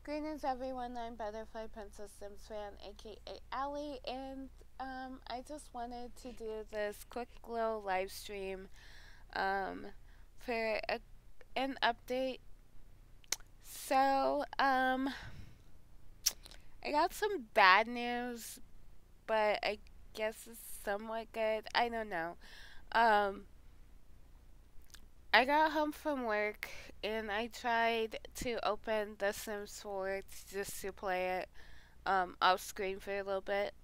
Greetings everyone, I'm Butterfly Princess Sims fan, aka Allie, and I just wanted to do this quick little live stream um, for an update. So, I got some bad news, but I guess it's somewhat good. I don't know. Um, I got home from work and I tried to open The Sims 4 just to play it off screen for a little bit,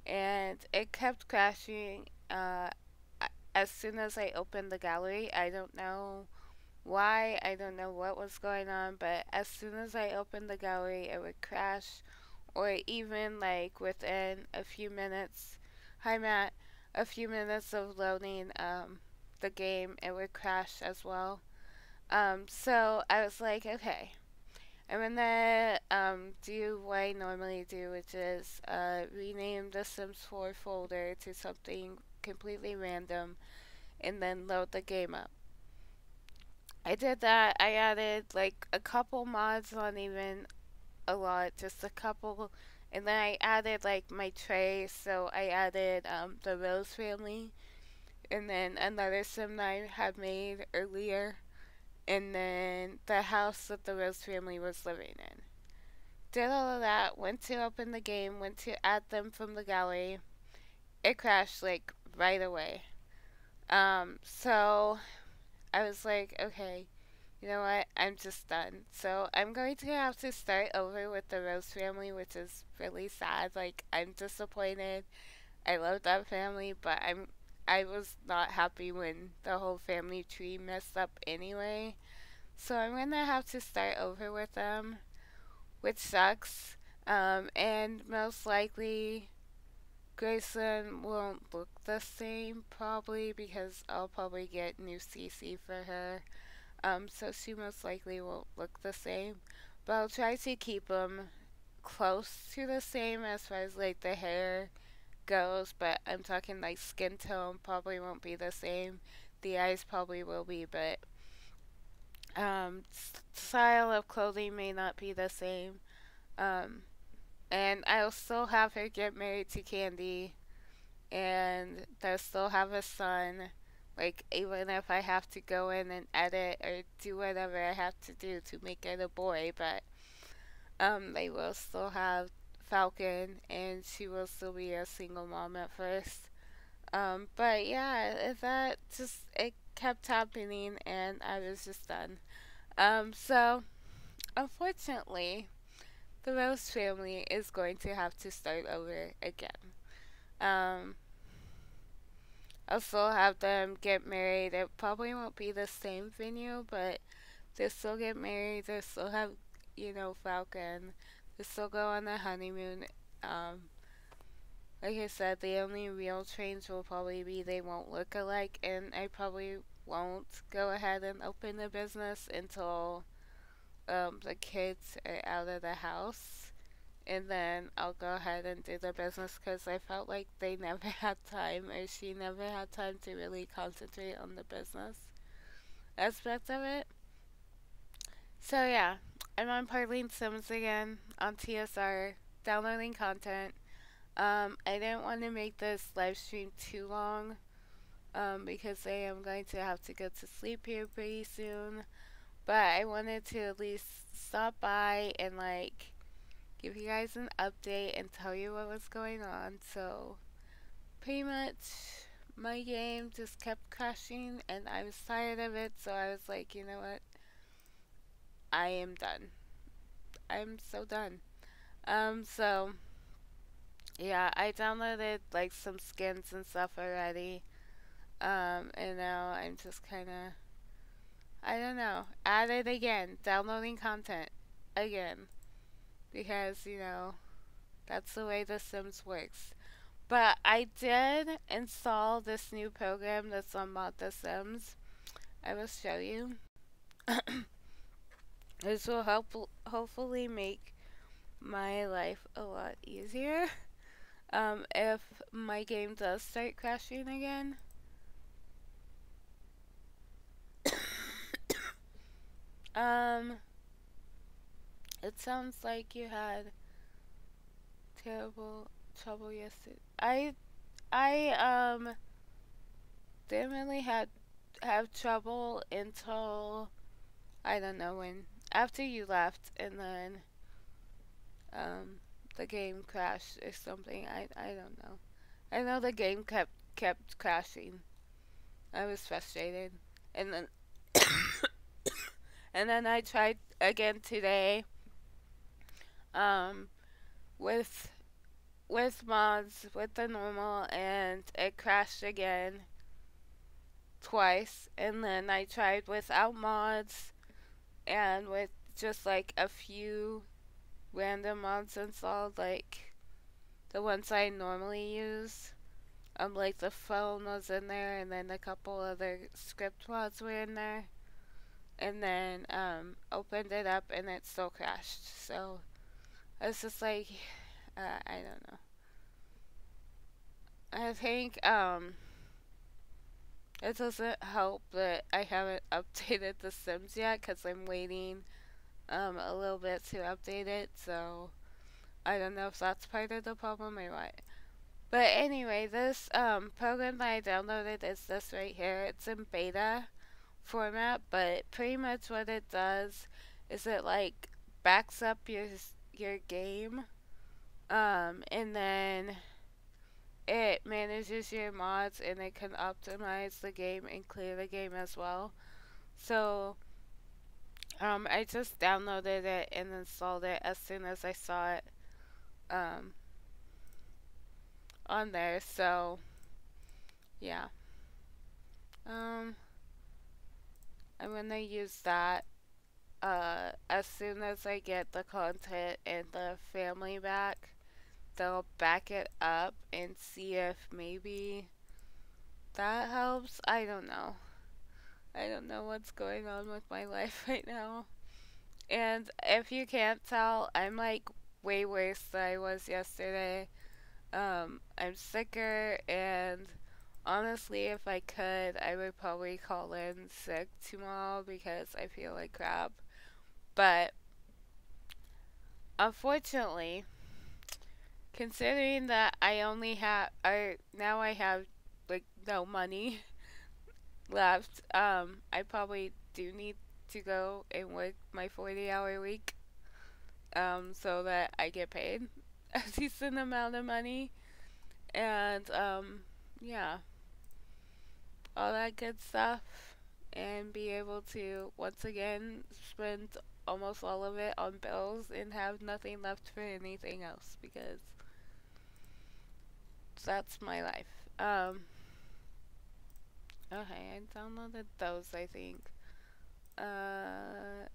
and it kept crashing as soon as I opened the gallery. I don't know why, I don't know what was going on, but as soon as I opened the gallery, it would crash, or even like within a few minutes. Hi, Matt. A few minutes of loading the game, it would crash as well. So I was like, okay, I'm gonna do what I normally do, which is rename the Sims 4 folder to something completely random and then load the game up. I did that. I added like a couple mods, not even a lot, just a couple. And then I added like my tray, so I added the Rose family, and then another sim that I had made earlier, and then the house that the Rose family was living in. Did all of that, went to open the game, went to add them from the gallery. It crashed like right away. So I was like, okay, you know what? I'm just done. So I'm going to have to start over with the Rose family, which is really sad. Like, I'm disappointed. I love that family, but I was not happy when the whole family tree messed up anyway. So I'm gonna have to start over with them, which sucks. And most likely Grayson won't look the same probably because I'll probably get new CC for her. So she most likely won't look the same. But I'll try to keep them close to the same as far as like the hair goes. But I'm talking like skin tone probably won't be the same. The eyes probably will be, but style of clothing may not be the same. Um, and I'll still have her get married to Candy, and they'll still have a son. Like, even if I have to go in and edit or do whatever I have to do to make it a boy, but they will still have Falcon, and she will still be a single mom at first. But yeah, that just it kept happening, and I was just done. So unfortunately, the Rose family is going to have to start over again. Um, I'll still have them get married. It probably won't be the same venue, but they'll still get married. They'll still have, Falcon. They'll still go on their honeymoon. Um, like I said, the only real change will probably be they won't look alike, and I probably won't go ahead and open the business until the kids are out of the house, and then I'll go ahead and do the business because I felt like they never had time, or she never had time to really concentrate on the business aspect of it. So yeah, I'm on Parlene Sims again on TSR, downloading content. I didn't want to make this live stream too long, because I am going to have to go to sleep here pretty soon. But I wanted to at least stop by and like give you guys an update and tell you what was going on. So pretty much my game just kept crashing and I was tired of it, so I was like, you know what? I am done. I'm so done. So yeah, I downloaded like some skins and stuff already. And now I'm just kinda, I don't know, at it again, downloading content again. Because, that's the way The Sims works. But I did install this new program that's on Mod The Sims. I will show you. This will hopefully make my life a lot easier. If my game does start crashing again. Um, It sounds like you had terrible trouble yesterday. I didn't really have trouble until I don't know when, after you left, and then um the game crashed or something. I don't know. I know the game kept crashing. I was frustrated. And then and then I tried again today um with mods with the normal, and it crashed again twice. And then I tried without mods and with just like a few random mods installed, like the ones I normally use. Like the phone was in there, and then a couple other script mods were in there, and then opened it up, and it still crashed. So I was just like, I don't know. I think it doesn't help that I haven't updated The Sims yet, because I'm waiting a little bit to update it. So I don't know if that's part of the problem or what. But anyway, this program that I downloaded is this right here. It's in beta format, but pretty much what it does is it like backs up your game, and then it manages your mods, and it can optimize the game and clear the game as well. So I just downloaded it and installed it as soon as I saw it um, on there. So yeah, um, I'm gonna use that as soon as I get the content and the family back. They'll back it up and see if maybe that helps. I don't know. I don't know what's going on with my life right now. And if you can't tell, I'm like way worse than I was yesterday. I'm sicker, and honestly, if I could, I would probably call in sick tomorrow because I feel like crap. But unfortunately, considering that now I have like no money left, I probably do need to go and work my 40-hour week, so that I get paid a decent amount of money, and yeah, all that good stuff, and be able to once again spend almost all of it on bills and have nothing left for anything else, because that's my life. Okay, I downloaded those, I think.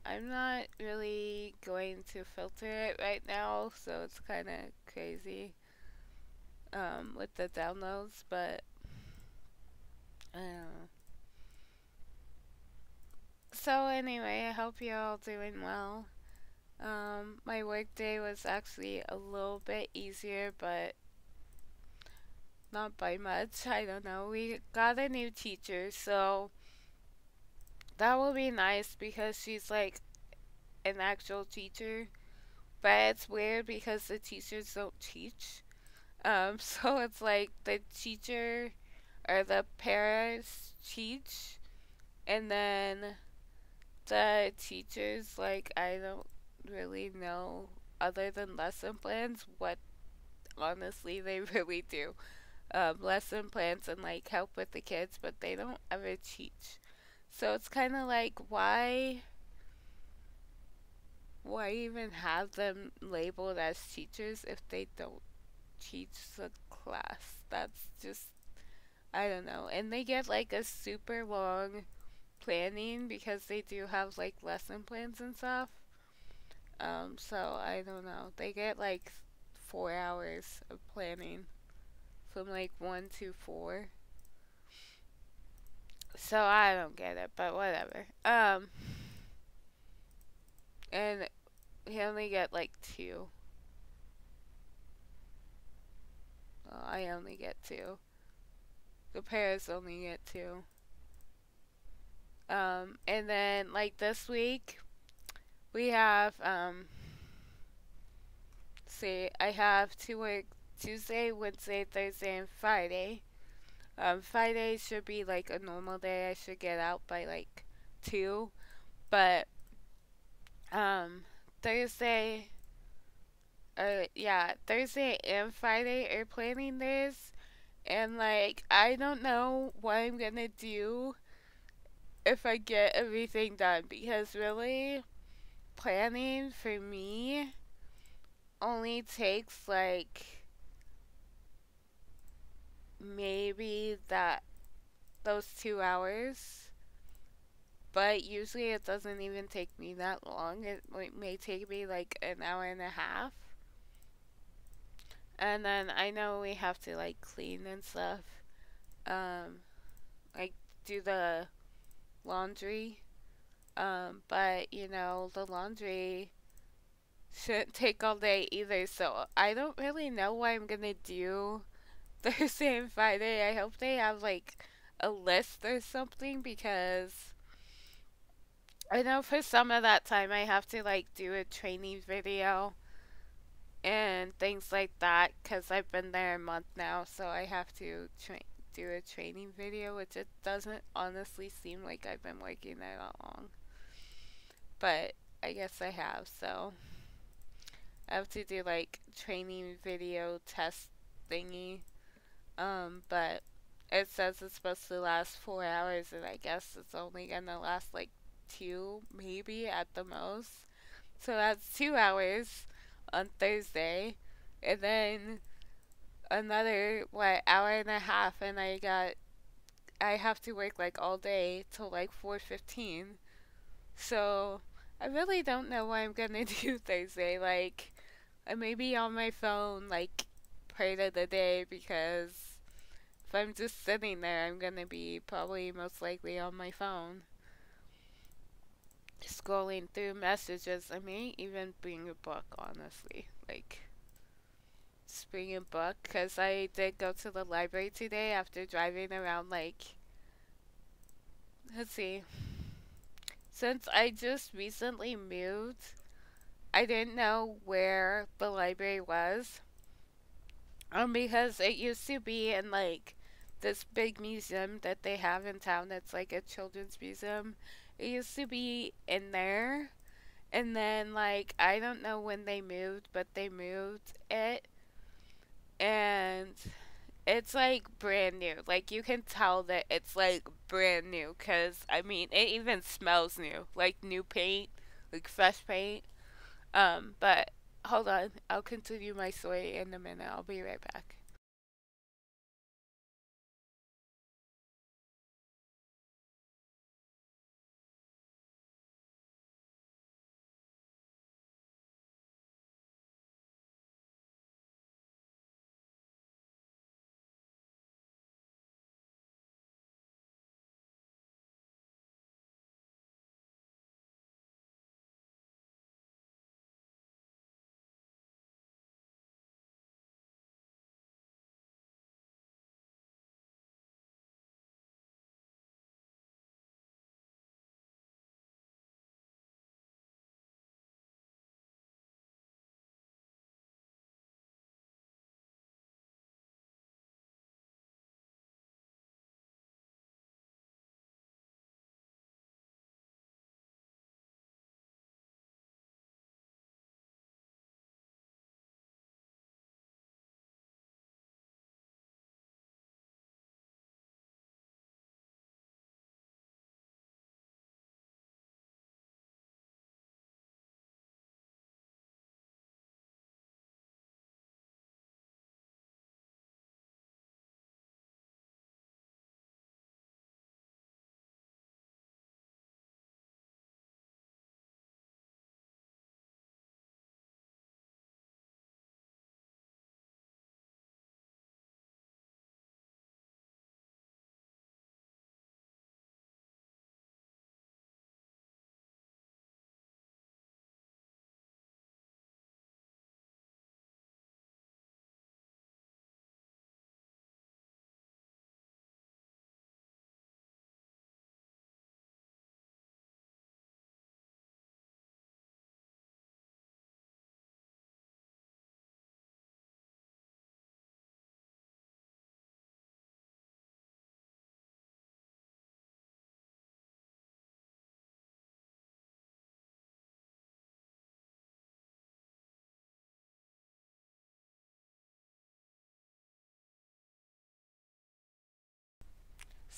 I'm not really going to filter it right now, so it's kind of crazy with the downloads, but uh, so anyway, I hope you're all doing well. My work day was actually a little bit easier, but not by much. I don't know. We got a new teacher, so that will be nice because she's like an actual teacher. But it's weird because the teachers don't teach. So it's like the teacher or the parents teach, and then the teachers, like, I don't really know, other than lesson plans, what honestly they really do. Lesson plans and like help with the kids, but they don't ever teach. So it's kind of like, why even have them labeled as teachers if they don't teach the class? That's just, I don't know. And they get like a super long planning because they do have like lesson plans and stuff. So I don't know. They get like 4 hours of planning from like 1 to 4. So I don't get it, but whatever. And he only get like 2. Well, I only get 2. The parents only get 2. And then like this week we have see, I have to work Tuesday, Wednesday, Thursday, and Friday. Friday should be like a normal day. I should get out by like 2. But, um, Thursday, yeah, Thursday and Friday are planning days. And like, I don't know what I'm gonna do if I get everything done. Because really, planning for me only takes like maybe those 2 hours, but usually it doesn't even take me that long. It may take me like an hour and a half. And then I know we have to like clean and stuff, um, like do the laundry. But the laundry shouldn't take all day either. So I don't really know what I'm gonna do Thursday and Friday. I hope they have like a list or something because I know for some of that time I have to like do a training video and things like that because I've been there a month now, so I have to do a training video, which it doesn't honestly seem like I've been working there that long, but I guess I have. So I have to do like training video test thingy. But it says it's supposed to last 4 hours, and I guess it's only gonna last like 2, maybe at the most. So that's 2 hours on Thursday, and then another hour and a half, and I have to work like all day till like 4:15. So I really don't know what I'm gonna do Thursday. Like I may be on my phone like part of the day because if I'm just sitting there, I'm gonna be probably most likely on my phone scrolling through messages. I may even bring a book, honestly. Like, just bring a book, because I did go to the library today after driving around, like, let's see. Since I just recently moved, I didn't know where the library was. Because it used to be in, like, this big museum that they have in town that's like a children's museum. It used to be in there. And then, like, I don't know when they moved, but they moved it. And it's, like, brand new. Like, you can tell that it's, like, brand new. Because, I mean, it even smells new. Like, new paint. Like, fresh paint. But, hold on. I'll continue my story in a minute. I'll be right back.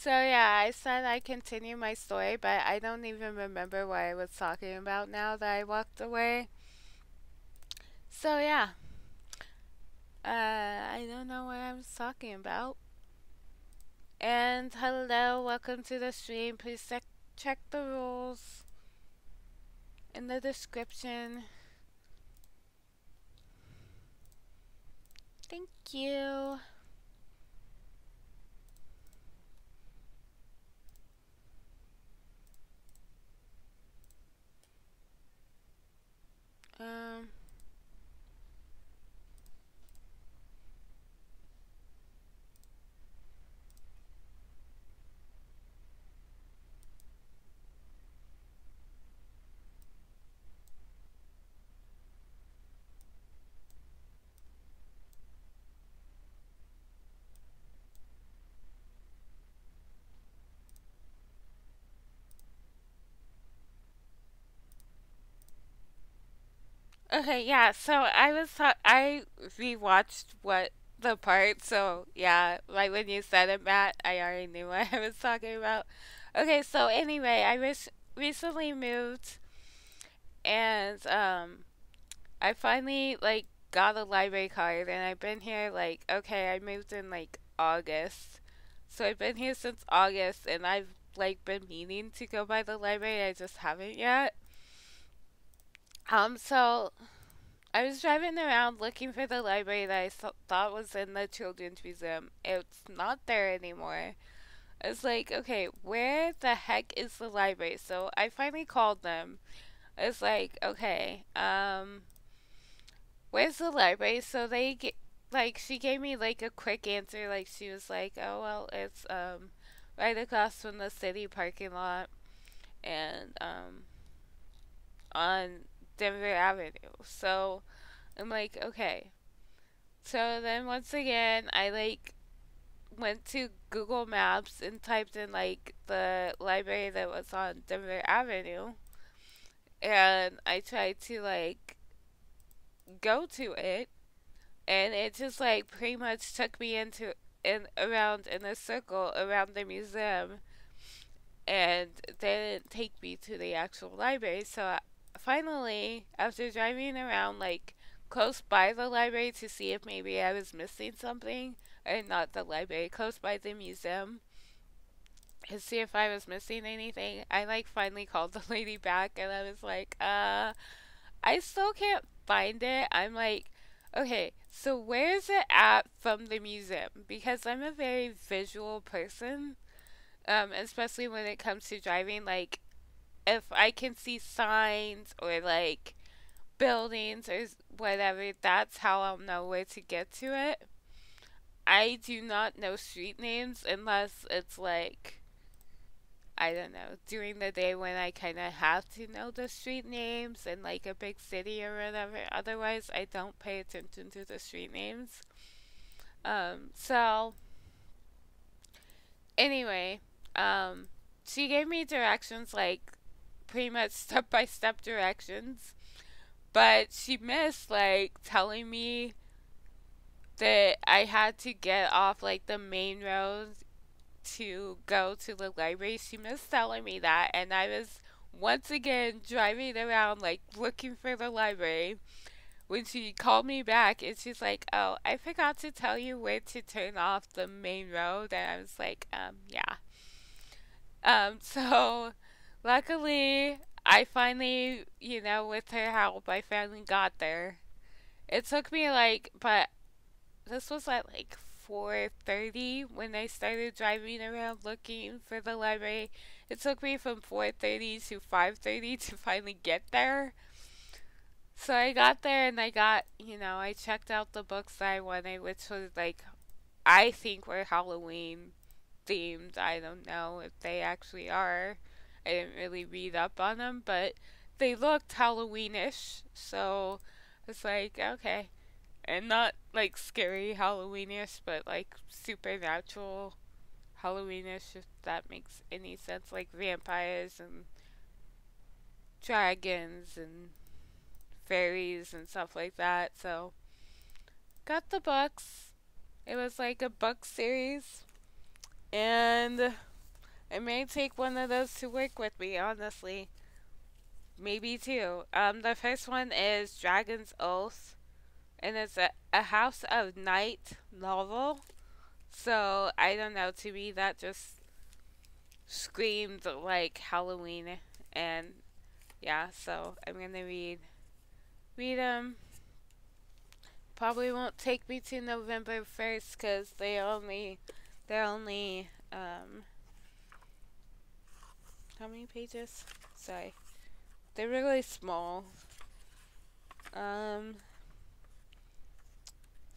So yeah, I said I continue my story, but I don't even remember what I was talking about now that I walked away. So yeah, I don't know what I was talking about. And hello, welcome to the stream. Please check the rules in the description. Thank you. Um, okay, yeah. So I rewatched what the part. So yeah, like when you said it, Matt, I already knew what I was talking about. Okay, so anyway, recently moved, and I finally like got a library card, and I've been here like okay, I moved in like August, so I've been here since August, and I've like been meaning to go by the library, I just haven't yet. So I was driving around looking for the library that thought was in the children's museum. It's not there anymore. It's like, okay, where the heck is the library? So I finally called them. It's like, okay, where's the library? So like she gave me like a quick answer. Like she was like, oh well, it's right across from the city parking lot and on Denver Avenue. So I'm like, okay. So then once again, I like went to Google Maps and typed in like the library that was on Denver Avenue, and I tried to like go to it, and it just like pretty much took me into in around in a circle around the museum, and didn't take me to the actual library. So finally, after driving around like close by the library to see if maybe I was missing something, or not the library, close by the museum, to see if I was missing anything, I like finally called the lady back, and I was like, I still can't find it. I'm like, okay, so where's it at from the museum? Because I'm a very visual person, especially when it comes to driving. Like, if I can see signs or like buildings or whatever, that's how I'll know where to get to it. I do not know street names unless it's like, I don't know, during the day when I kind of have to know the street names in like a big city or whatever. Otherwise, I don't pay attention to the street names. So anyway, um, she gave me directions like pretty much step by step directions, but she missed like telling me that I had to get off like the main road to go to the library. She missed telling me that, and I was once again driving around like looking for the library when she called me back, and she's like, oh, I forgot to tell you where to turn off the main road. And I was like, yeah. So luckily I finally, with her help, I finally got there. It took me like, but this was at like 4:30 when I started driving around looking for the library. It took me from 4:30 to 5:30 to finally get there. So I got there, and I checked out the books that I wanted, which was like, I think were Halloween themed. I don't know if they actually are. I didn't really read up on them, but they looked Halloweenish. So it's like, okay. And not like scary Halloweenish, but like supernatural Halloweenish, if that makes any sense. Like vampires and dragons and fairies and stuff like that. So, got the books. It was like a book series. And I may take one of those to work with me, honestly. Maybe two. The first one is Dragon's Oath, and it's a House of Night novel. So, I don't know, to me that just screamed like Halloween. And yeah, so I'm gonna read them. Probably won't take me to November 1st because they're only, how many pages? Sorry. They're really small. Um,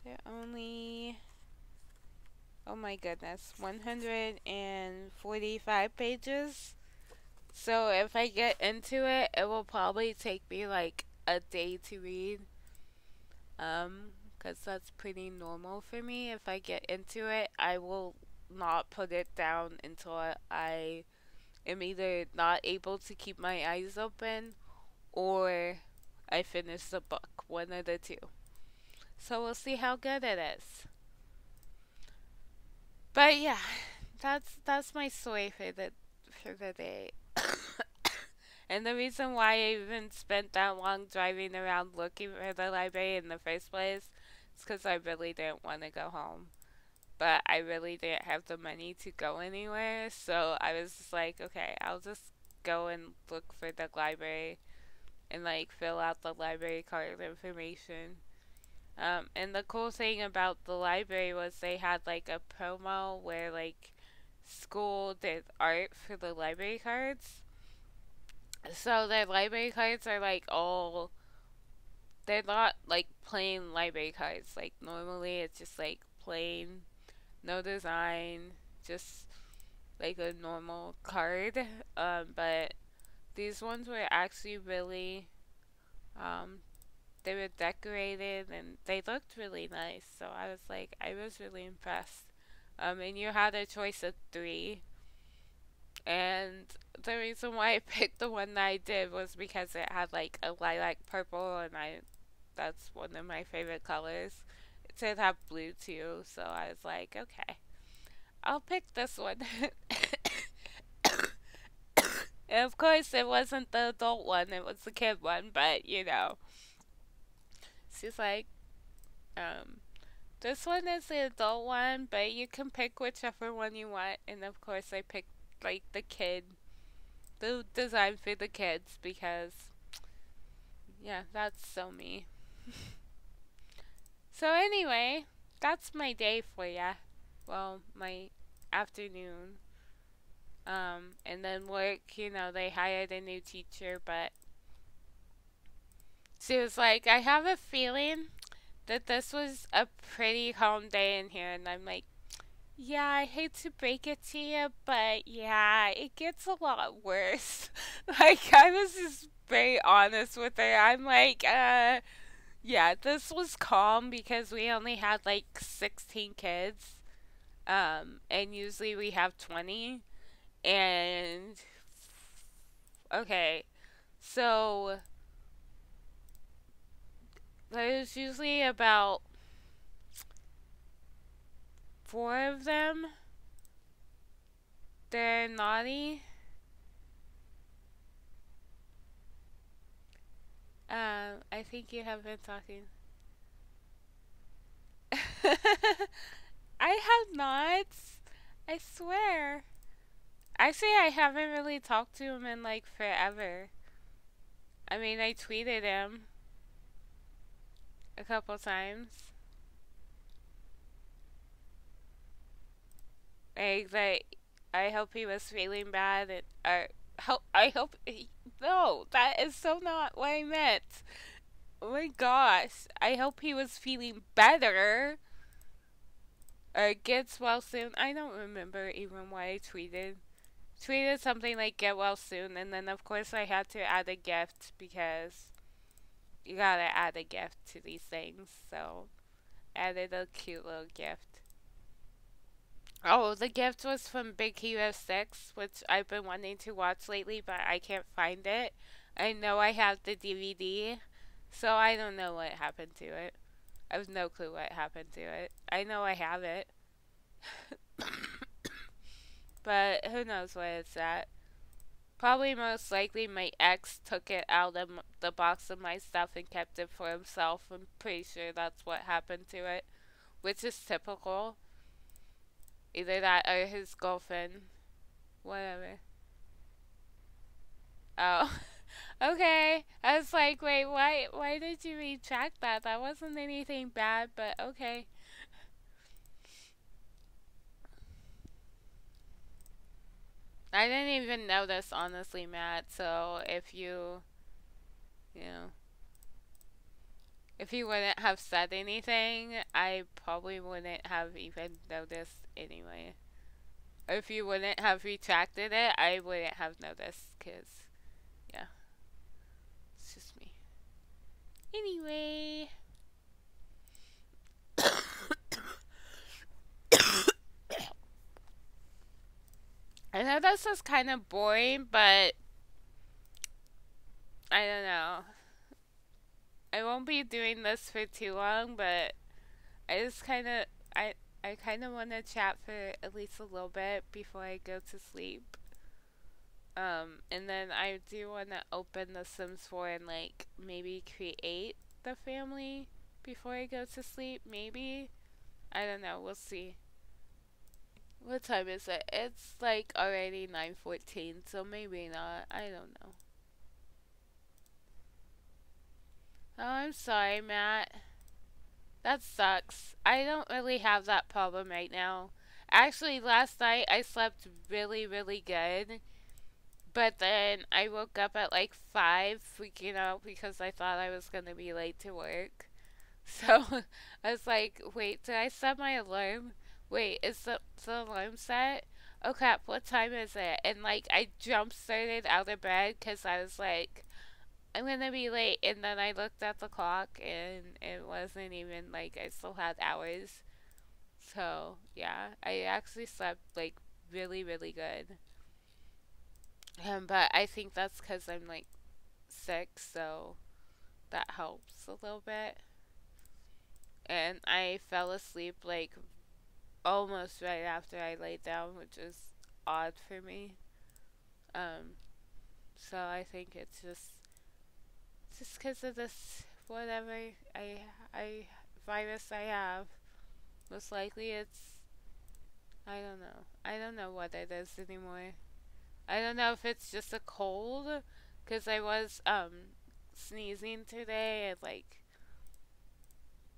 they're only, oh my goodness, 145 pages. So if I get into it, it will probably take me like a day to read. Because that's pretty normal for me. If I get into it, I will not put it down until I am either not able to keep my eyes open or I finish the book. One of the two. So we'll see how good it is. But yeah, that's my story for the day. And the reason why I even spent that long driving around looking for the library in the first place is because I really didn't want to go home. But I really didn't have the money to go anywhere, so I was just like, okay, I'll just go and look for the library and like fill out the library card information. And the cool thing about the library was they had like a promo where like school did art for the library cards. So their library cards are like all, they're not like plain library cards. Like normally it's just like plain, no design, just like a normal card. But these ones were actually really, um, they were decorated and they looked really nice. So I was really impressed. And you had a choice of three. And the reason why I picked the one that I did was because it had like a lilac purple, and that's one of my favorite colors. It did have blue too, so I was like, okay, I'll pick this one. And of course, it wasn't the adult one; it was the kid one. But she's like, um, this one is the adult one, but you can pick whichever one you want. And of course, I picked like the design for the kids because yeah, that's so me. So anyway, that's my day for ya. Well, my afternoon. And then work, they hired a new teacher, but she was like, I have a feeling that this was a pretty calm day in here. And I'm like, yeah, I hate to break it to you, but yeah, it gets a lot worse. Like, I was just very honest with her. I'm like, yeah, this was calm because we only had like 16 kids. And usually we have 20. And okay, so there's usually about four of them. They're naughty. I think you have been talking. I have not. I swear. Actually, I haven't really talked to him in like forever. I mean, I tweeted him a couple times. Like that, I hope he was feeling bad. I hope. No, that is so not what I meant. Oh my gosh. I hope he was feeling better. Or gets well soon. I don't remember even what I tweeted. Tweeted something like get well soon, and then of course I had to add a gift because you gotta add a gift to these things. So added a cute little gift. Oh, the gift was from Big Hero 6, which I've been wanting to watch lately, but I can't find it. I know I have the DVD, so I don't know what happened to it. I have no clue what happened to it. I know I have it. But who knows where it's at. Probably most likely my ex took it out of the box of my stuff and kept it for himself. I'm pretty sure that's what happened to it, which is typical. Either that or his girlfriend. Whatever. Oh. Okay. I was like, wait, why did you retract that? That wasn't anything bad, but okay. I didn't even notice, honestly, Matt. So you know, if you wouldn't have said anything, I probably wouldn't have even noticed anyway. Or if you wouldn't have retracted it, I wouldn't have noticed. Cause yeah, it's just me. Anyway, I know this is kind of boring, but I don't know. I won't be doing this for too long, but I just kind of I kind of want to chat for at least a little bit before I go to sleep. And then I do want to open the Sims 4 and like maybe create the family before I go to sleep. Maybe, I don't know. We'll see. What time is it? It's like already 9:14, so maybe not. I don't know. Oh, I'm sorry, Matt. That sucks. I don't really have that problem right now. Actually, last night I slept really, really good. But then I woke up at like 5 freaking out because I thought I was going to be late to work. So I was like, wait, did I set my alarm? Wait, is the alarm set? Oh crap, what time is it? And like I jump started out of bed because I was like, I'm gonna be late. And then I looked at the clock and it wasn't even like I still had hours. So yeah, I actually slept like really, really good. But I think that's because I'm like sick, so that helps a little bit. And I fell asleep like almost right after I laid down, which is odd for me. Um, so I think it's just because of this whatever I virus I have. Most likely it's I don't know. I don't know what it is anymore. I don't know if it's just a cold, because I was sneezing today and like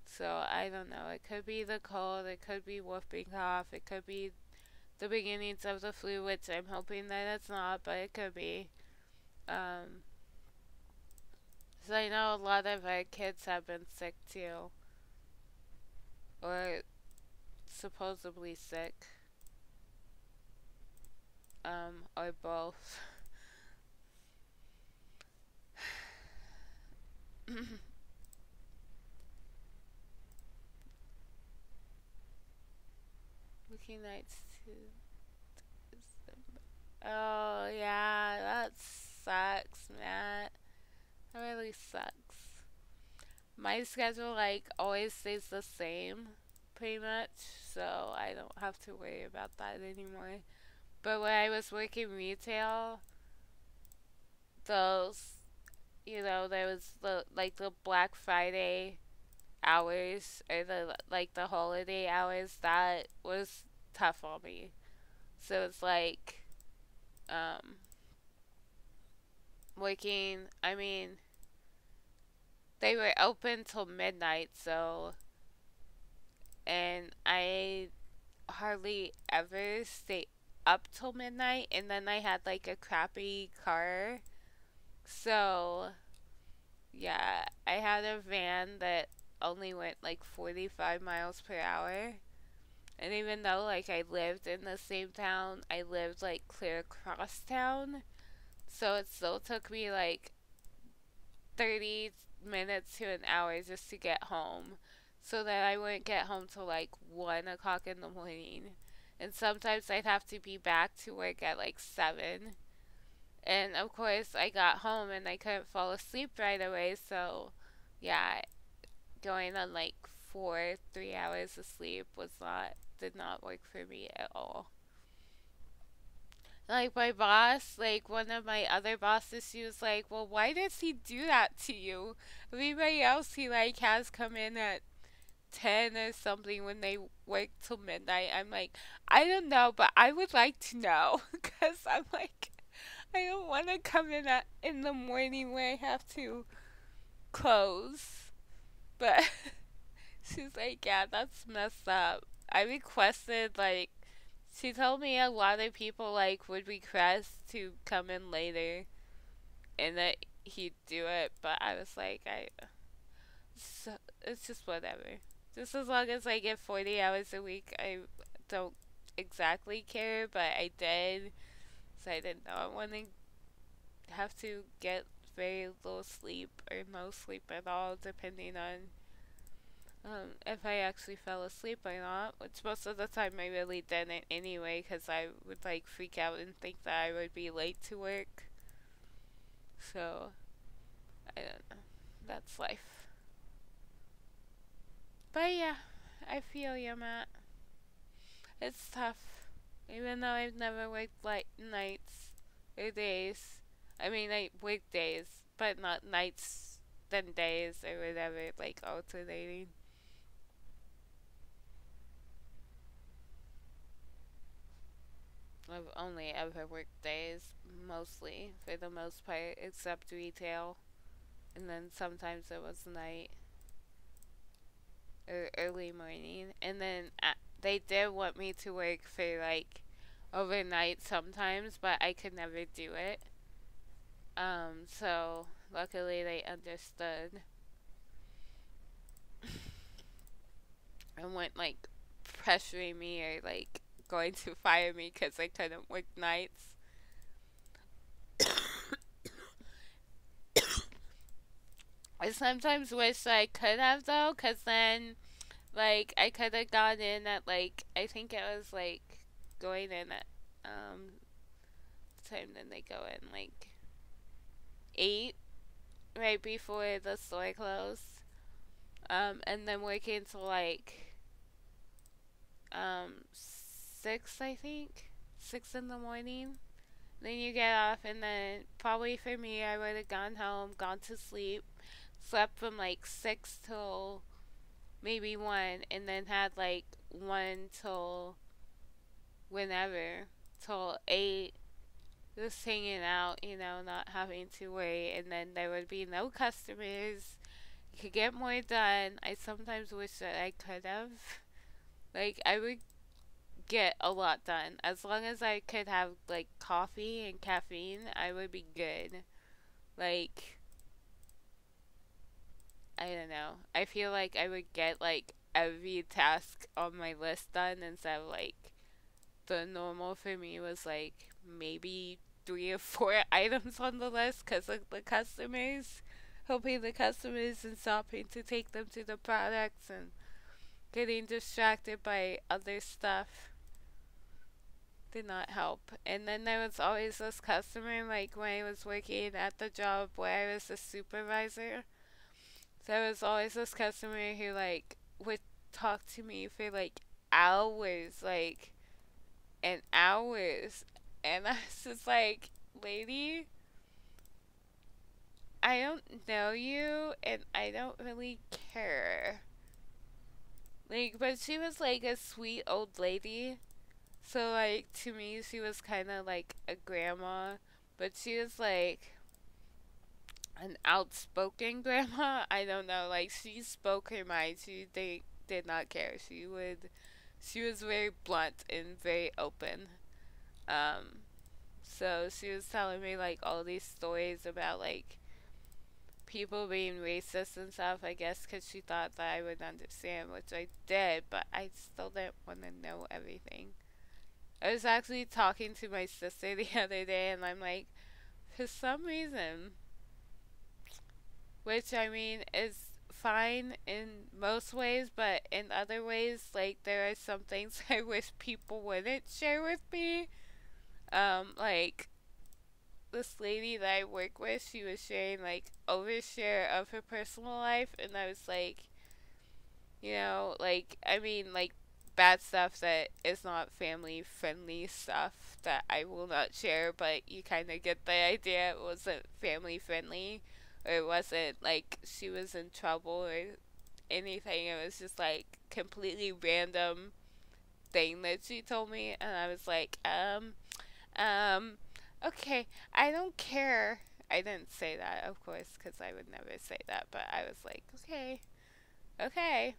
so I don't know. It could be the cold, it could be whooping cough, it could be the beginnings of the flu, which I'm hoping that it's not, but it could be. Um, so I know a lot of our kids have been sick too, or supposedly sick, or both. Looking nights too. Oh yeah, that sucks, Matt. That really sucks. My schedule like always stays the same, pretty much, so I don't have to worry about that anymore. But when I was working retail, those there was the like the Black Friday hours or the like the holiday hours that was tough on me. So it's like um working, I mean, they were open till midnight, so and I hardly ever stay up till midnight, and then I had like a crappy car. So, yeah, I had a van that only went like 45 miles per hour. And even though like I lived in the same town, I lived like clear across town. So it still took me like 30 minutes to an hour just to get home. So that I wouldn't get home till like 1 o'clock in the morning. And sometimes I'd have to be back to work at like 7. And of course, I got home and I couldn't fall asleep right away. So, yeah, going on like 3 hours of sleep did not work for me at all. Like my boss, like one of my other bosses, she was like, "Well, why does he do that to you? Everybody else he like has come in at 10 or something when they work till midnight." I'm like, "I don't know, but I would like to know." Cuz I'm like, I don't want to come in at in the morning where I have to close. But she's like, "Yeah, that's messed up." I requested like she told me a lot of people like would request to come in later and that he'd do it, but I was like, so, it's just whatever. Just as long as I get 40 hours a week, I don't exactly care, but I did, so I did not want to have to get very little sleep or no sleep at all, depending on if I actually fell asleep or not, which most of the time I really didn't anyway, because I would like freak out and think that I would be late to work. So, I don't know. That's life. But yeah, I feel you, Matt. It's tough. Even though I've never worked like nights or days. I mean, I work days, but not nights, then days or whatever, like alternating. I've only ever worked days, mostly, for the most part, except retail. And then sometimes it was night or early morning. And then they did want me to work for like overnight sometimes, but I could never do it. So luckily they understood and weren't like pressuring me or like going to fire me because I couldn't work nights. I sometimes wish I could have though, cause then like I could have gone in at like I think it was like going in at what time did they go in, like 8 right before the store closed, and then working till like 6, I think 6 in the morning. Then you get off, and then probably for me, I would have gone home, gone to sleep, slept from like 6 till maybe 1, and then had like 1 till whenever, till 8, just hanging out, not having to wait, and then there would be no customers. You could get more done. I sometimes wish that I could have. Like, I would get a lot done. As long as I could have, like, coffee and caffeine, I would be good. Like, I don't know. I feel like I would get, like, every task on my list done instead of, like, the normal for me was, like, maybe 3 or 4 items on the list because of the customers. Helping the customers and stopping to take them to the products and getting distracted by other stuff did not help. And then there was always this customer, like when I was working at the job where I was a supervisor. There was always this customer who like would talk to me for like hours, like and hours. And I was just like, lady, I don't know you and I don't really care. Like, but she was like a sweet old lady. So, like, to me, she was kind of like a grandma. But she was like an outspoken grandma. I don't know. Like, she spoke her mind. Did not care. She was very blunt and very open. Um, so she was telling me like all these stories about like people being racist and stuff, I guess, because she thought that I would understand, which I did, but I still didn't want to know everything. I was actually talking to my sister the other day, and I'm like, for some reason, which I mean is fine in most ways, but in other ways, like, there are some things I wish people wouldn't share with me. Like, this lady that I work with, she was sharing like overshare of her personal life, and I was like, like I mean like bad stuff that is not family friendly stuff that I will not share, but you kind of get the idea. It wasn't family friendly, or it wasn't like she was in trouble or anything. It was just like completely random thing that she told me, and I was like, um, okay, I don't care. I didn't say that, of course, because I would never say that, but I was like, okay, okay,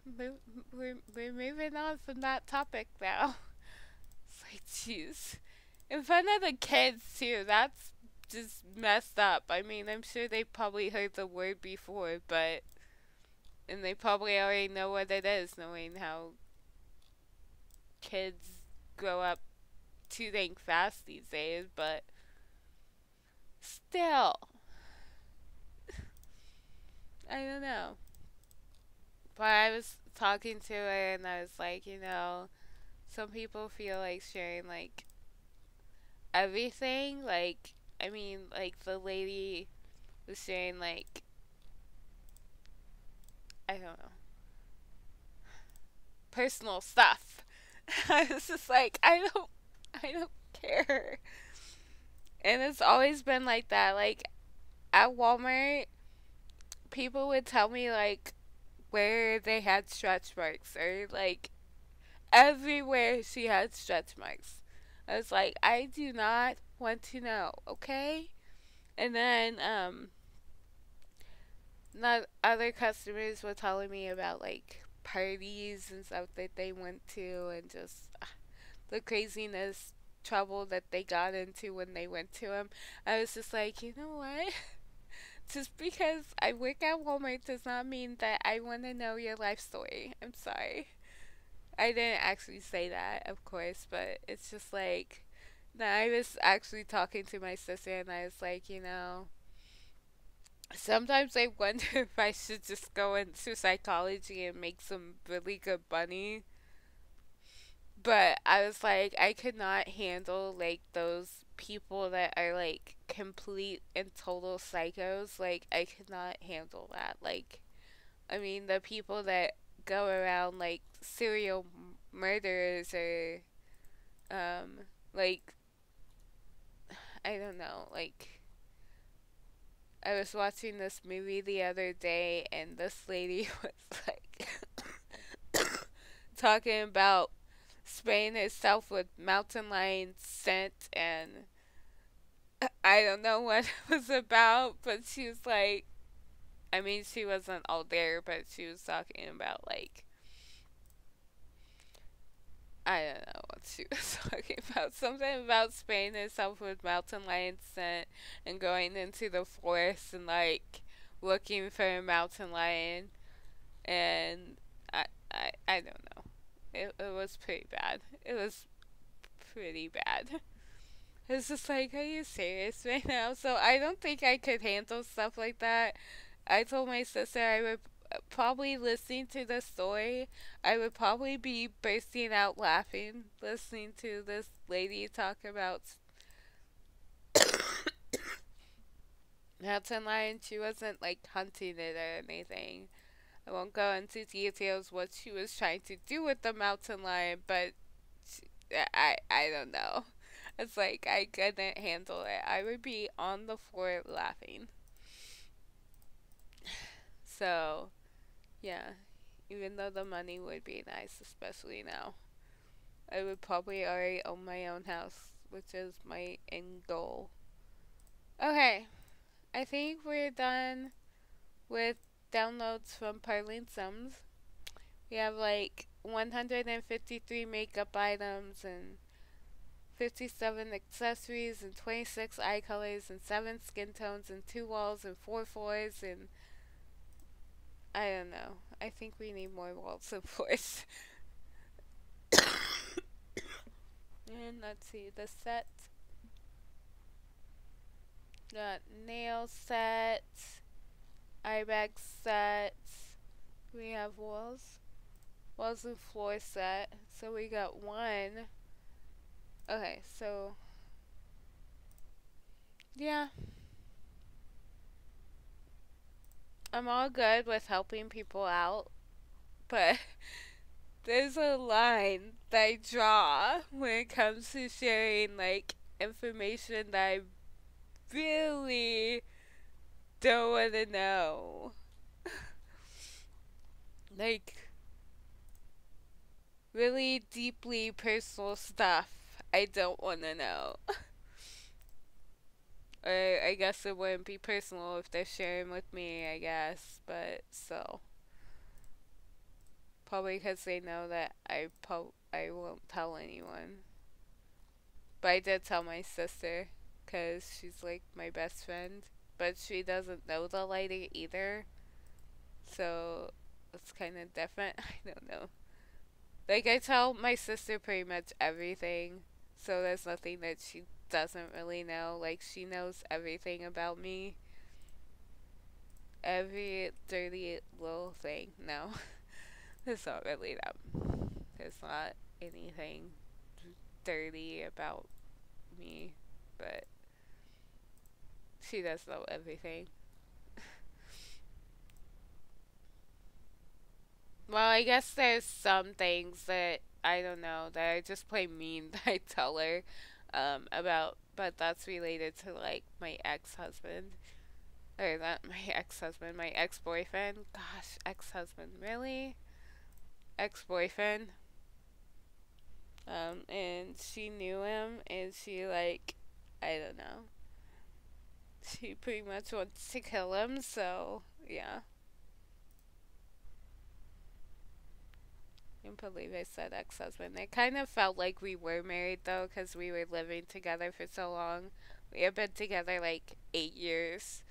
we're moving on from that topic now. It's like, jeez. In front of the kids, too, that's just messed up. I mean, I'm sure they probably heard the word before, but, and they probably already know what it is, knowing how kids grow up too dang fast these days, but still, I don't know. But I was talking to her and I was like, some people feel like sharing like everything. Like, I mean, like the lady was sharing like, I don't know, personal stuff. I was just like, I don't care. And it's always been like that. Like at Walmart, people would tell me like where they had stretch marks or like everywhere she had stretch marks. I was like, I do not want to know, okay? And then not other customers were telling me about like parties and stuff that they went to and just the craziness trouble that they got into when they went to them. I was just like, you know what? Just because I work at Walmart does not mean that I want to know your life story. I'm sorry. I didn't actually say that, of course, but it's just like, no, I was actually talking to my sister and I was like, sometimes I wonder if I should just go into psychology and make some really good money. But I was like, I could not handle like those people that are like complete and total psychos. Like, I could not handle that. Like, I mean, the people that go around like serial murderers or like I don't know, like I was watching this movie the other day and this lady was like talking about spraying herself with mountain lion scent and I don't know what it was about, but she was like, I mean, she wasn't all there, but she was talking about like I don't know what she was talking about. Something about spraying herself with mountain lion scent and going into the forest and like looking for a mountain lion. And I don't know. It was pretty bad. It was pretty bad. It's just like, are you serious right now? So I don't think I could handle stuff like that. I told my sister I would probably listening to the story, I would probably be bursting out laughing listening to this lady talk about mountain lion. She wasn't like hunting it or anything. I won't go into details what she was trying to do with the mountain lion, but she, I don't know. It's like I couldn't handle it. I would be on the floor laughing. So yeah, even though the money would be nice, especially now. I would probably already own my own house, which is my end goal. Okay, I think we're done with downloads from Parlin Sims. We have like 153 makeup items and 57 accessories and 26 eye colors and 7 skin tones and 2 walls and 4 floors and I don't know. I think we need more walls and floors. And let's see, the set. Got nail sets, eye bag sets. We have walls and floor set. So we got one. Okay, so yeah, I'm all good with helping people out, but There's a line that I draw when it comes to sharing like information that I really don't want to know. Like really deeply personal stuff I don't want to know. Or I guess it wouldn't be personal if they're sharing with me, I guess, but so probably because they know that I won't tell anyone. But I did tell my sister because she's like my best friend, but she doesn't know the lady either, so it's kind of different. I don't know. Like I tell my sister pretty much everything, so there's nothing that she doesn't really know. Like she knows everything about me, every dirty little thing. No, it's not really that. There's not anything dirty about me, but she does know everything. Well, I guess there's some things that I don't know that I just plain mean that I tell her about, but that's related to like my ex-husband. Or not my ex-husband, my ex-boyfriend. Gosh, ex-husband, really? Ex-boyfriend. And she knew him, and she like, I don't know. She pretty much wants to kill him, so yeah. I can't believe I said ex-husband. It kind of felt like we were married though, because we were living together for so long. We had been together like 8 years.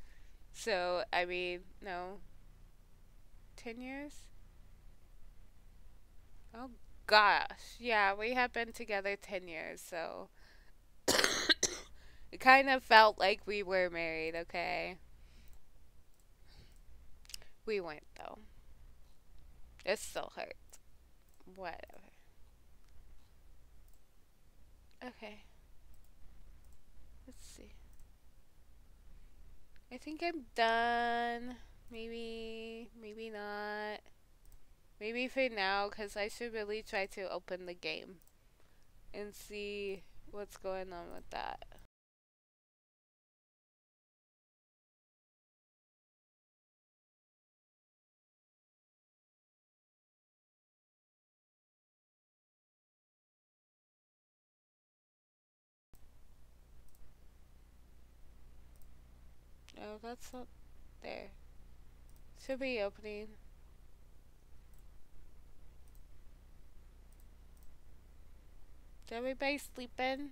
So I mean, no, 10 years. Oh gosh, yeah, we have been together 10 years. So it kind of felt like we were married. Okay, we weren't though. It still hurts. Whatever. Okay, let's see. I think I'm done. Maybe, maybe not. Maybe for now, because I should really try to open the game and see what's going on with that. Oh, that's not there. Should be opening. Is everybody sleeping?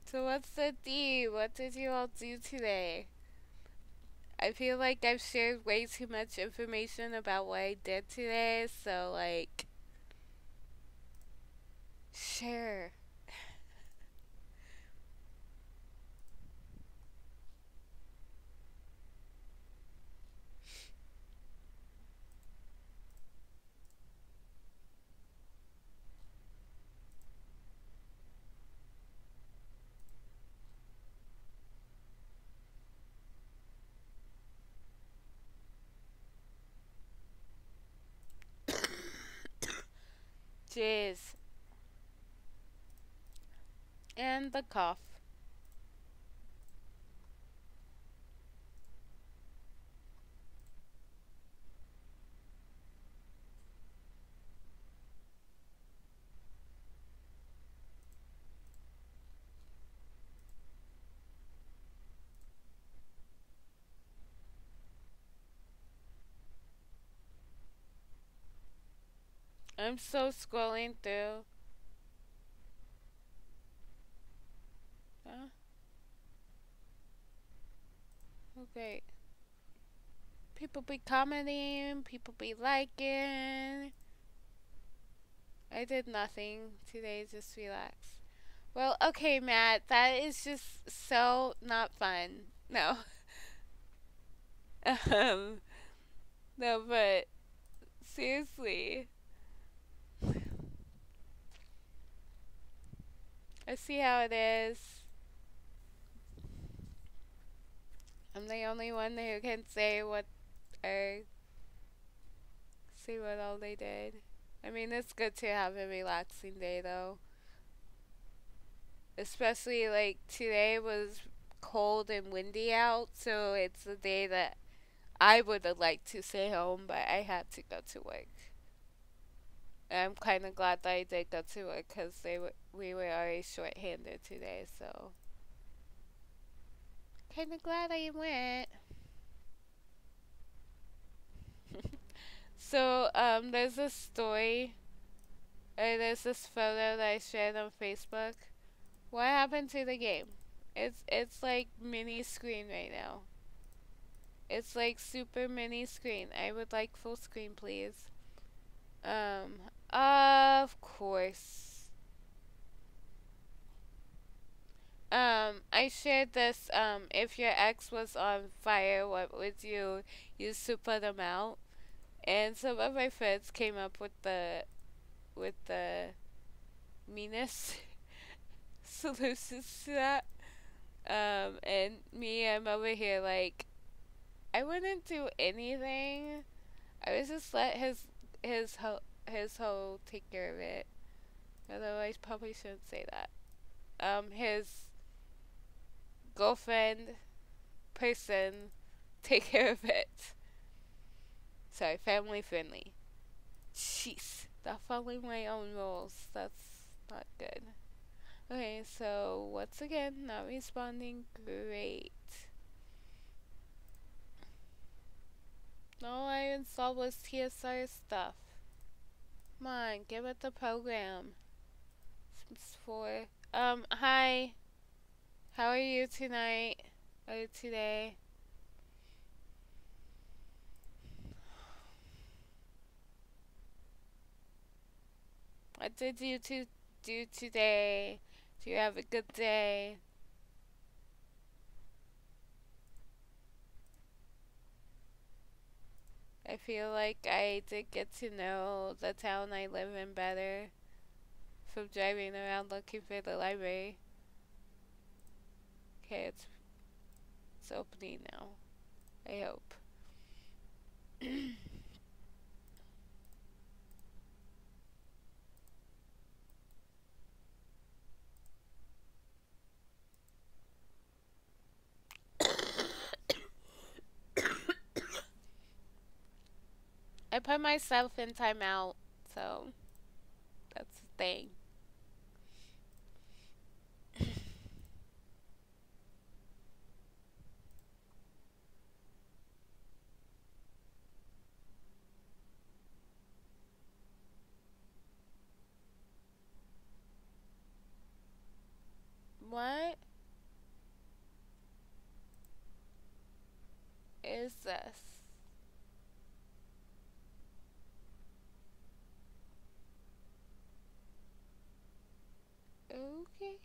So what's the D? What did you all do today? I feel like I've shared way too much information about what I did today, so like, share. Jeez. And the cough. I'm so scrolling through. Huh? Okay. People be commenting, people be liking. I did nothing today, just relax. Well, okay, Matt, that is just so not fun. No. Um, no, but seriously, I see how it is. I'm the only one who can say what or see what all they did. I mean, it's good to have a relaxing day though. Especially like today was cold and windy out, so it's a day that I would have liked to stay home, but I had to go to work. And I'm kind of glad that I did go to work because we were already short-handed today, so kind of glad I went. So there's a story, or there's this photo that I shared on Facebook. What happened to the game? It's like mini screen right now. It's like super mini screen. I would like full screen, please. Of course. I shared this. If your ex was on fire, what would you use to put him out? And some of my friends came up with the meanest solutions to that. And me, I'm over here like I wouldn't do anything. I would just let his hoe take care of it. Although I probably shouldn't say that. His girlfriend person take care of it. Sorry, family friendly. Jeez, not following my own rules. That's not good. Okay, so once again, not responding. Great. All I installed was TSR stuff. Come on, give it the program. Sims 4. Hi. How are you tonight? Or today? What did you two do today? Do you have a good day? I feel like I did get to know the town I live in better from driving around looking for the library. Okay, it's opening now. I hope. I put myself in timeout, so that's the thing. What is this? Okay.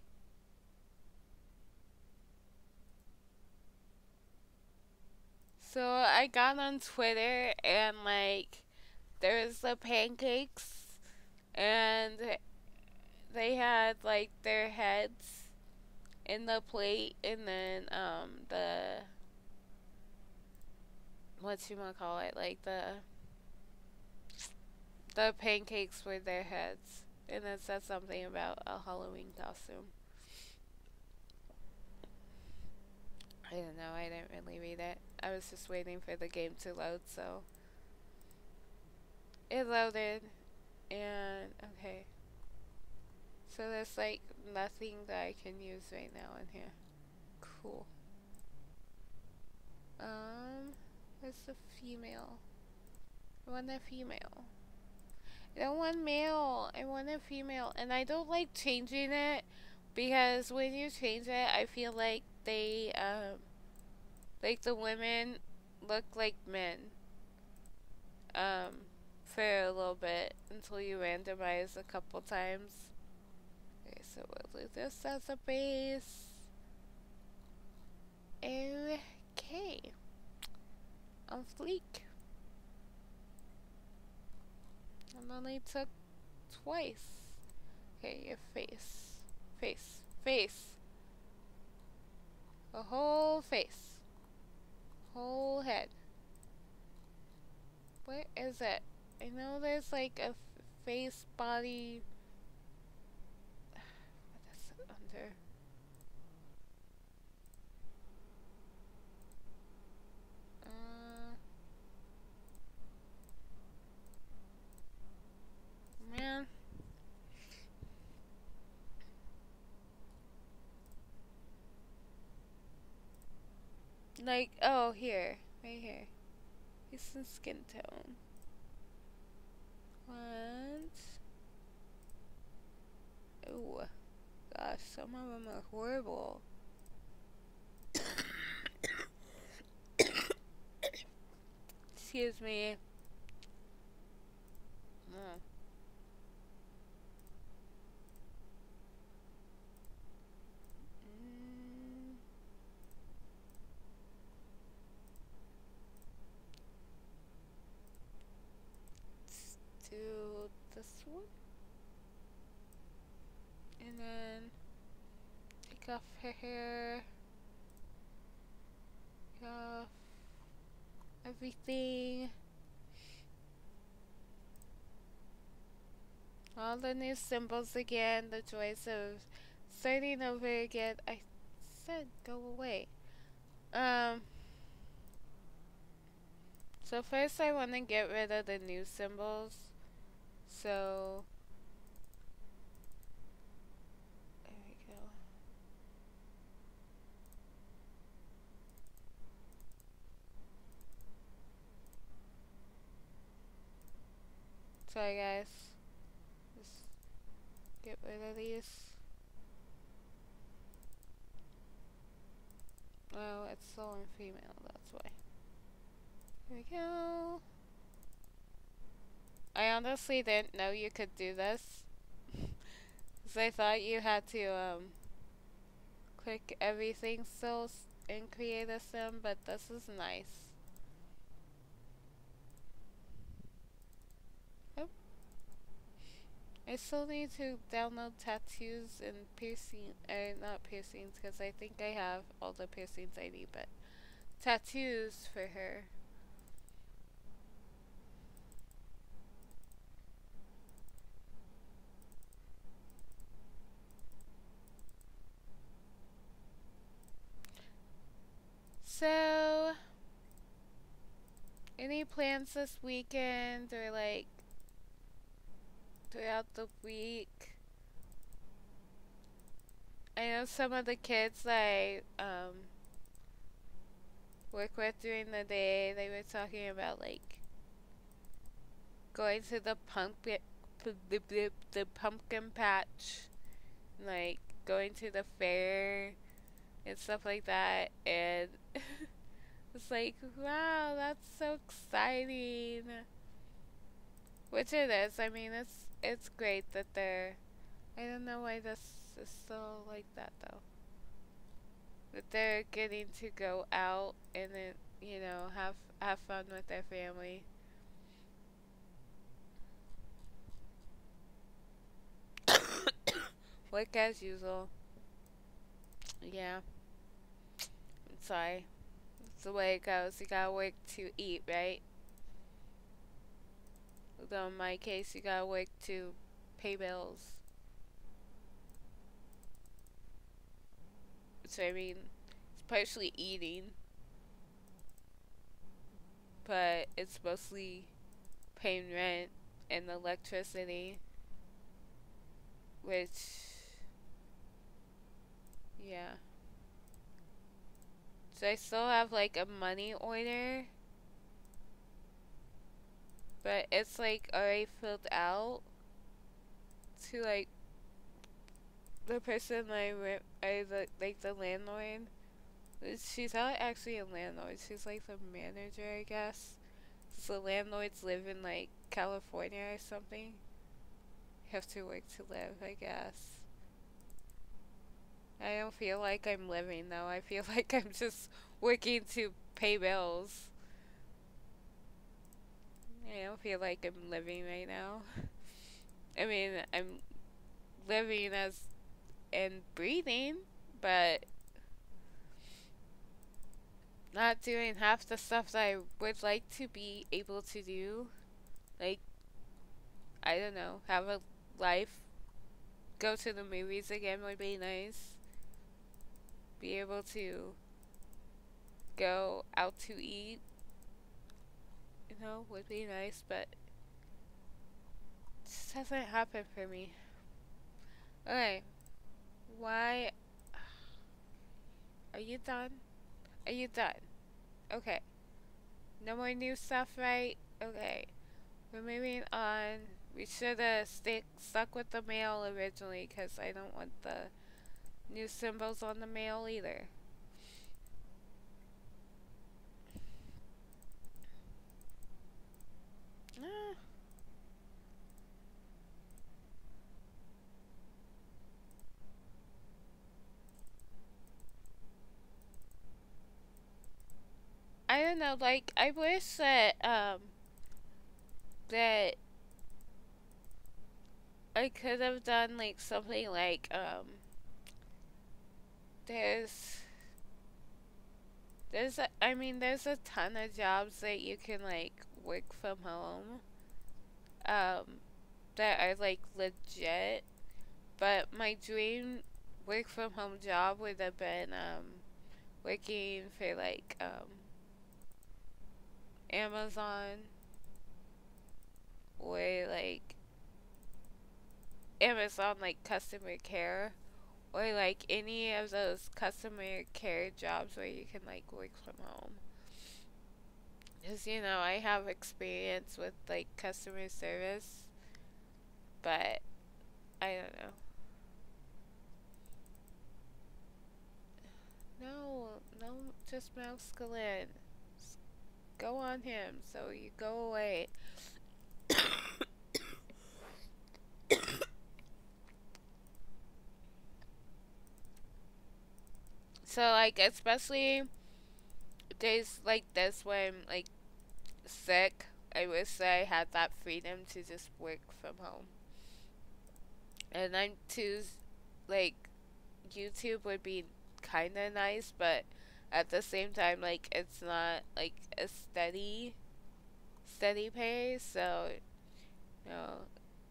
So I got on Twitter and like there's the pancakes and they had like their heads in the plate and then the what you gonna call it like the pancakes were their heads and it said something about a Halloween costume. I don't know, I didn't really read it. I was just waiting for the game to load, so it loaded and okay. So there's like nothing that I can use right now in here. Cool. Where's the female? I want a female. I don't want male. I want a female. And I don't like changing it because when you change it, I feel like like the women look like men, um, for a little bit until you randomize a couple times. Okay, so we'll do this as a base. Okay. on fleek. And only took twice. Okay, your face. Face. Face. A whole face. Whole head. Where is it? I know there's like a face body. What is it under? Man. Like, oh, here. Right here. It's in skin tone. What? Ooh. Gosh, some of them are horrible. Excuse me. Mm. Let's do this one. And then take off her hair. Take off everything. All the new symbols again. The joys of starting over again. I said go away. So first I want to get rid of the new symbols. So there we go. Sorry guys. Just get rid of these. Oh, it's still in female, that's why. Here we go. I honestly didn't know you could do this. Because I thought you had to click everything still and create a sim, but this is nice. Oh. I still need to download tattoos and piercing, not piercings, because I think I have all the piercings I need, but tattoos for her. So, any plans this weekend or like throughout the week? I know some of the kids I work with during the day, they were talking about like going to the pumpkin patch, like going to the fair and stuff like that, and it's like, wow, that's so exciting. Which it is. I mean, it's great that they're. I don't know why this is still like that though. That they're getting to go out and then have fun with their family. Work as usual. Yeah. I'm sorry. That's the way it goes. You gotta work to eat, right? Although in my case, you gotta work to pay bills. So I mean, it's partially eating, but it's mostly paying rent and electricity, which, yeah. So I still have like a money order, but it's like already filled out to like the person like the landlord. She's not actually a landlord. She's like the manager, I guess. So landlords live in like California or something. You have to work to live, I guess. I don't feel like I'm living though. I feel like I'm just working to pay bills. I don't feel like I'm living right now. I mean, I'm living as and breathing, but not doing half the stuff that I would like to be able to do. Like, I don't know, have a life, go to the movies again would be nice. Be able to go out to eat, would be nice, but it just hasn't happened for me. Okay, why? Are you done? Are you done? Okay. No more new stuff, right? Okay. We're moving on. We should have stuck with the mail originally because I don't want the new symbols on the mail either. Ah. I don't know, like, I wish that I could have done, like, something like, there's, there's a ton of jobs that you can, like, work from home, um, that are, like, legit, but my dream work from home job would have been, working for, like, Amazon, or, like, Amazon, like, customer care, or, like, any of those customer care jobs where you can, like, work from home. Because, I have experience with, like, customer service, but I don't know. No, no, just masculine. Go on him, so you go away. So, like, especially days like this when I'm, like, sick, I wish I had that freedom to just work from home. And I'm too, like, YouTube would be kind of nice, but at the same time, like, it's not, like, a steady pay, so, you know,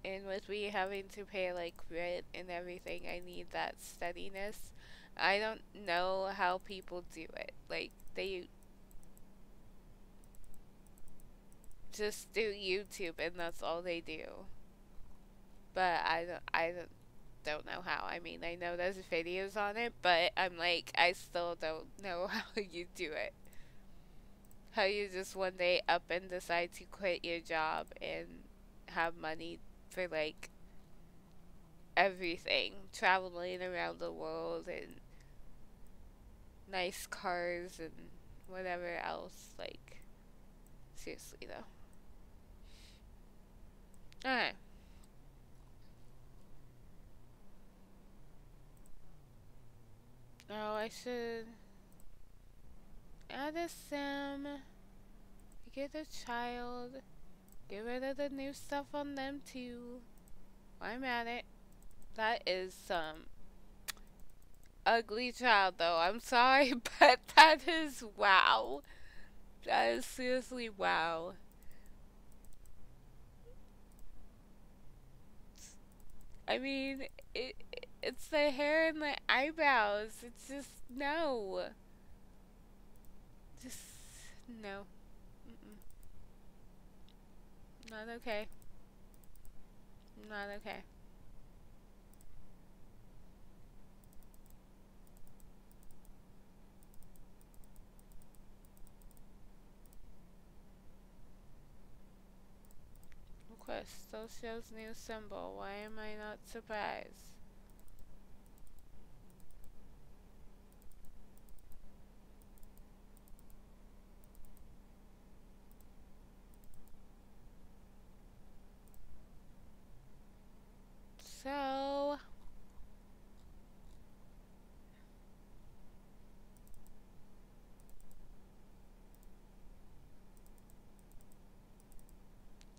and with me having to pay, like, rent and everything, I need that steadiness. I don't know how people do it. Like, they just do YouTube and that's all they do. But I don't know how. I mean, I know there's videos on it, but I'm like, I still don't know how you do it. How you just one day up and decide to quit your job and have money for, like, everything, traveling around the world and nice cars and whatever else. Like, seriously though. Alright. Oh, I should add a sim, get a child, get rid of the new stuff on them too. I'm at it. That is some ugly child though. I'm sorry, but that is wow. That is seriously wow. I mean, it's the hair and the eyebrows. It's just no. Just no. Mm-mm. Not okay. Not okay. Request still shows new symbol. Why am I not surprised? So,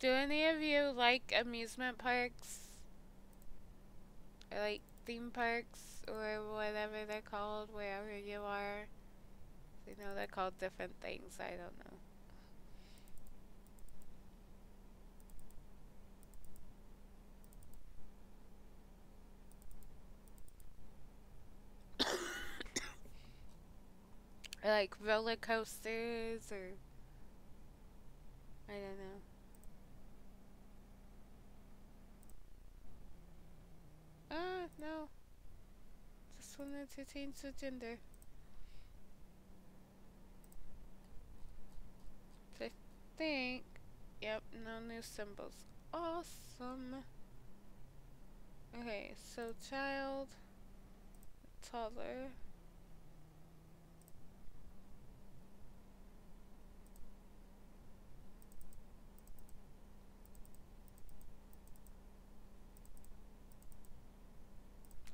Do any of you like amusement parks? Or like theme parks or whatever they're called wherever you are? You know they're called different things, I don't know. Or like roller coasters or I don't know. No. Just wanted to change the gender. So I think, yep, no new symbols. Awesome. Okay, so child, toddler.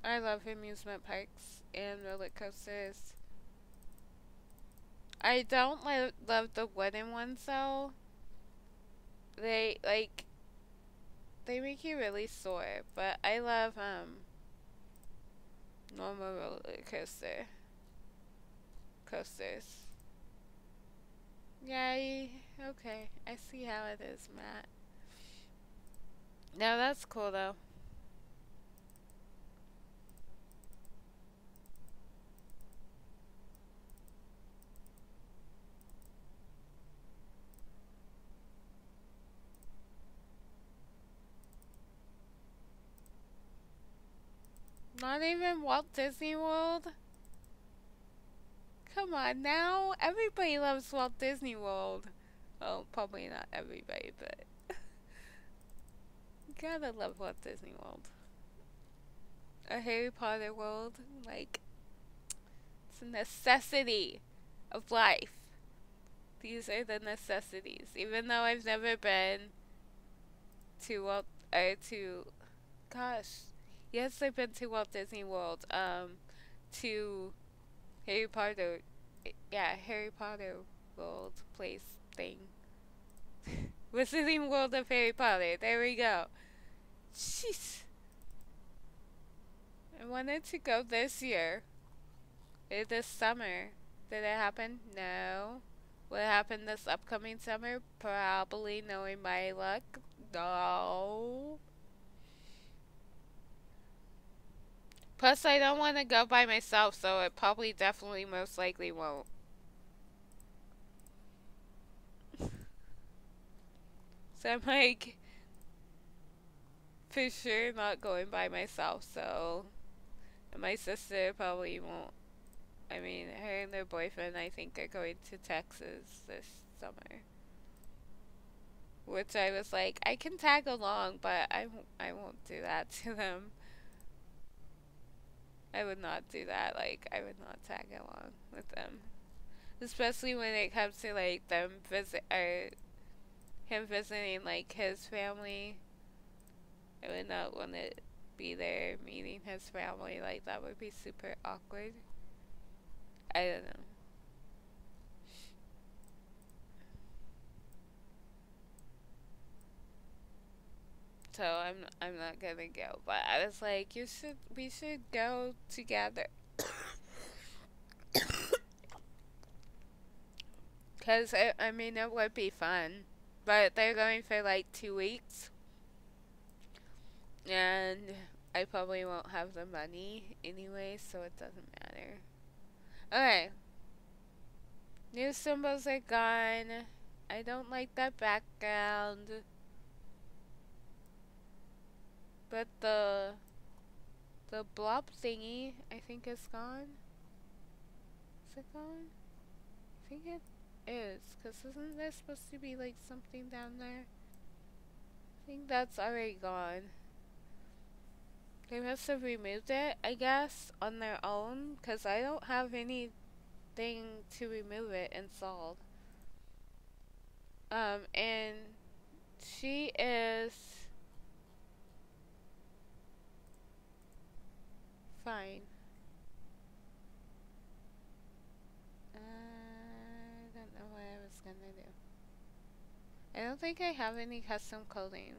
I love amusement parks and roller coasters. I don't love the wooden ones though. They like they make you really sore, but I love normal roller coasters. Yay. Okay, I see how it is, Matt. No, that's cool though. Not even Walt Disney World? Come on now. Everybody loves Walt Disney World. Well, probably not everybody, but you gotta love Walt Disney World. A Harry Potter world, like, it's a necessity of life. These are the necessities. Even though I've never been to gosh, yes, I've been to Walt Disney World, to Harry Potter, yeah, Harry Potter world place thing. Wizarding World of Harry Potter, there we go. Jeez. I wanted to go this year. This summer. Did it happen? No. Will it happen this upcoming summer? Probably, knowing my luck. No. Plus, I don't want to go by myself, so it probably definitely most likely won't. So I'm like, for sure not going by myself, so. And my sister probably won't. I mean, her and their boyfriend, I think, are going to Texas this summer. Which I was like, I can tag along, but I won't do that to them. I would not do that. Like, I would not tag along with them. Especially when it comes to, like, them or him visiting, like, his family. I would not want to be there meeting his family. Like, that would be super awkward. I don't know. So I'm not gonna go. But I was like, we should go together. Cause I mean it would be fun. But they're going for like 2 weeks, and I probably won't have the money anyway, so it doesn't matter. Okay. New symbols are gone. I don't like that background. But the blob thingy, I think is gone. Is it gone? I think it is, because isn't there supposed to be like something down there? I think that's already gone. They must have removed it, I guess, on their own, because I don't have anything to remove it installed. And she is fine. I don't know what I was gonna do. I don't think I have any custom clothing.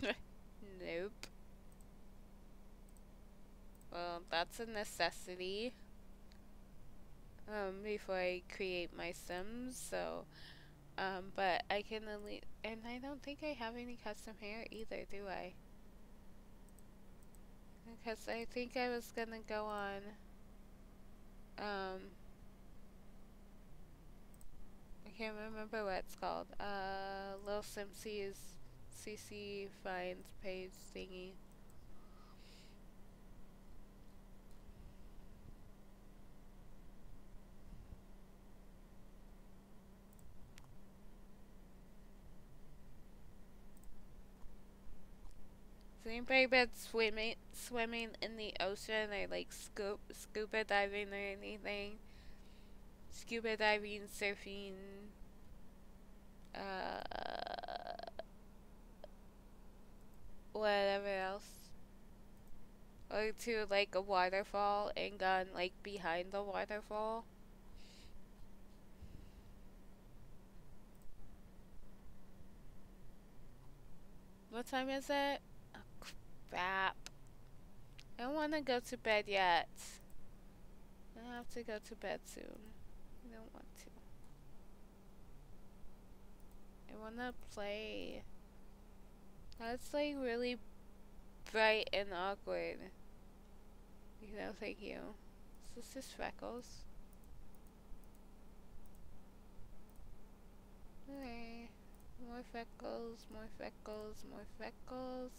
Nope. Well, that's a necessity. Before I create my Sims, so, but I can only, and I don't think I have any custom hair either, do I? Because I think I was gonna go on, I can't remember what it's called, lilsimsie's CC finds page thingy. Has anybody been swimming in the ocean or like scuba diving or anything? Scuba diving, surfing, whatever else. Or to like a waterfall and gone like behind the waterfall. What time is it? Oh, crap. I don't want to go to bed yet. I have to go to bed soon. I don't want to. I want to play. That's like really bright and awkward. You know, thank you. Is this just freckles? Okay. More freckles, more freckles, more freckles.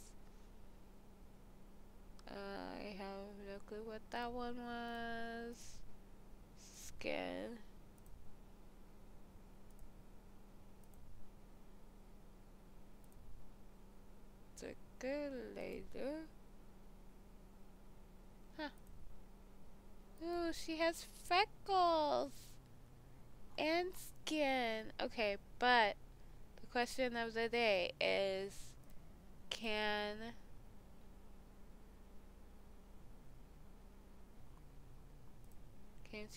I have no clue what that one was. Skin. Circulator. Huh. Ooh, she has freckles. And skin. Okay, but the question of the day is, can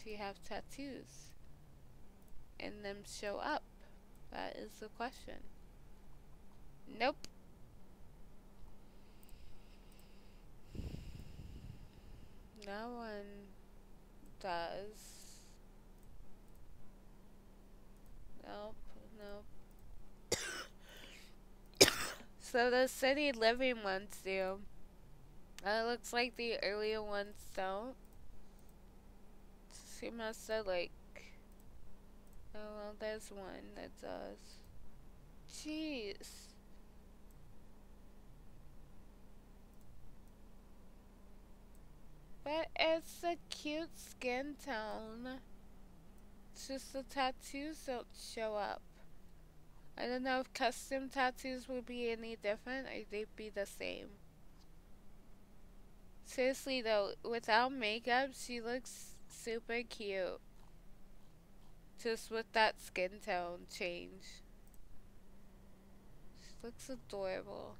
she have tattoos and them show up? That is the question. Nope. No one does. Nope, nope. So the city living ones do. It looks like the earlier ones don't. She must have like... Oh well, there's one that does. Jeez. But it's a cute skin tone. It's just the tattoos don't show up. I don't know if custom tattoos would be any different or they'd be the same. Seriously though, without makeup, she looks super cute. Just with that skin tone change. She looks adorable.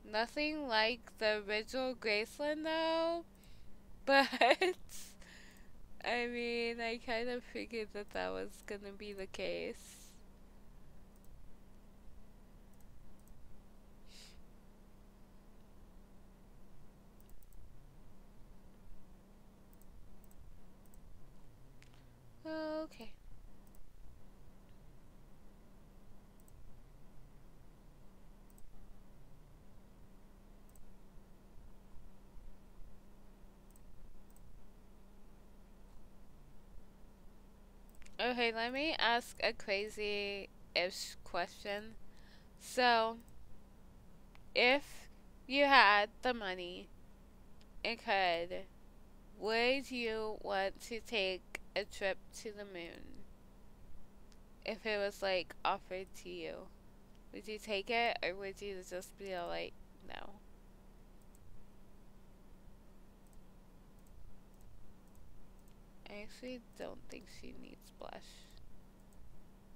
Nothing like the original Graceland though, but I mean, I kind of figured that that was gonna be the case. Okay. Okay, let me ask a crazy-ish question. So, if you had the money and could, would you want to take a trip to the moon? If it was like offered to you, would you take it or would you just be like, no? I actually don't think she needs blush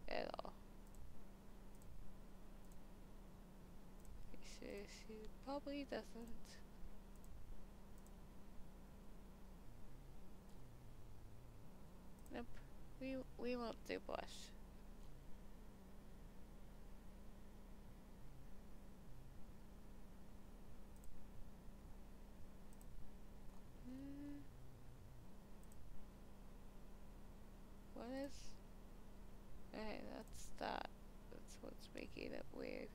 at all. She She probably doesn't. Nope. We won't do blush. What is? Okay, that's that. That's what's making it weird.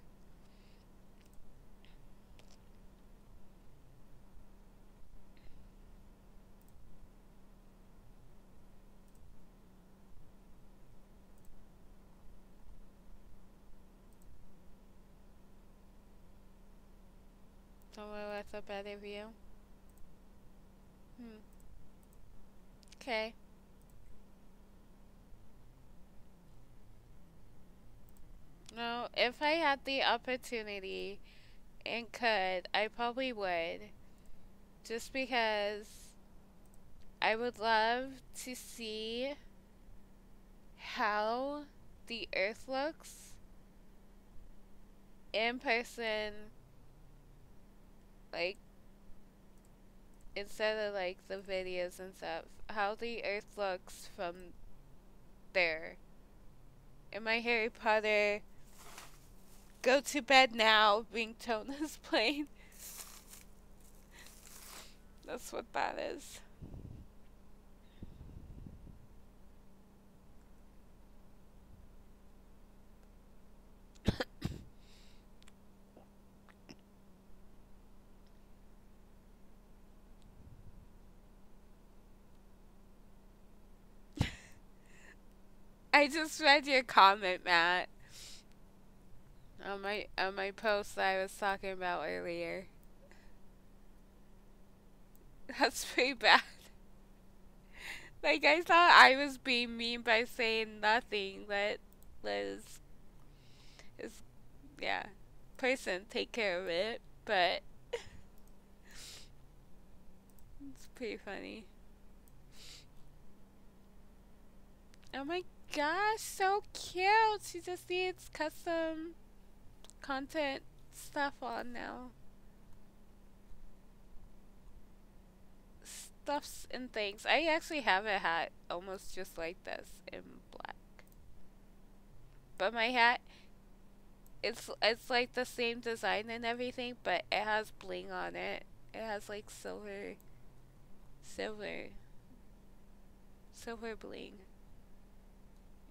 Somewhere with a better view. Okay. No, if I had the opportunity and could, I probably would. Just because I would love to see how the Earth looks in person, like, instead of like the videos and stuff, how the Earth looks from there. In my Harry Potter go to bed now ringtone is playing. That's what that is. I just read your comment, Matt, on my post that I was talking about earlier. That's pretty bad. Like, I thought I was being mean by saying nothing. Let Liz is, yeah, person take care of it, but it's pretty funny. Oh my gosh, so cute! She just needs custom content stuff on now. Stuffs and things. I actually have a hat almost just like this in black. But my hat, it's like the same design and everything, but it has bling on it. It has like silver bling.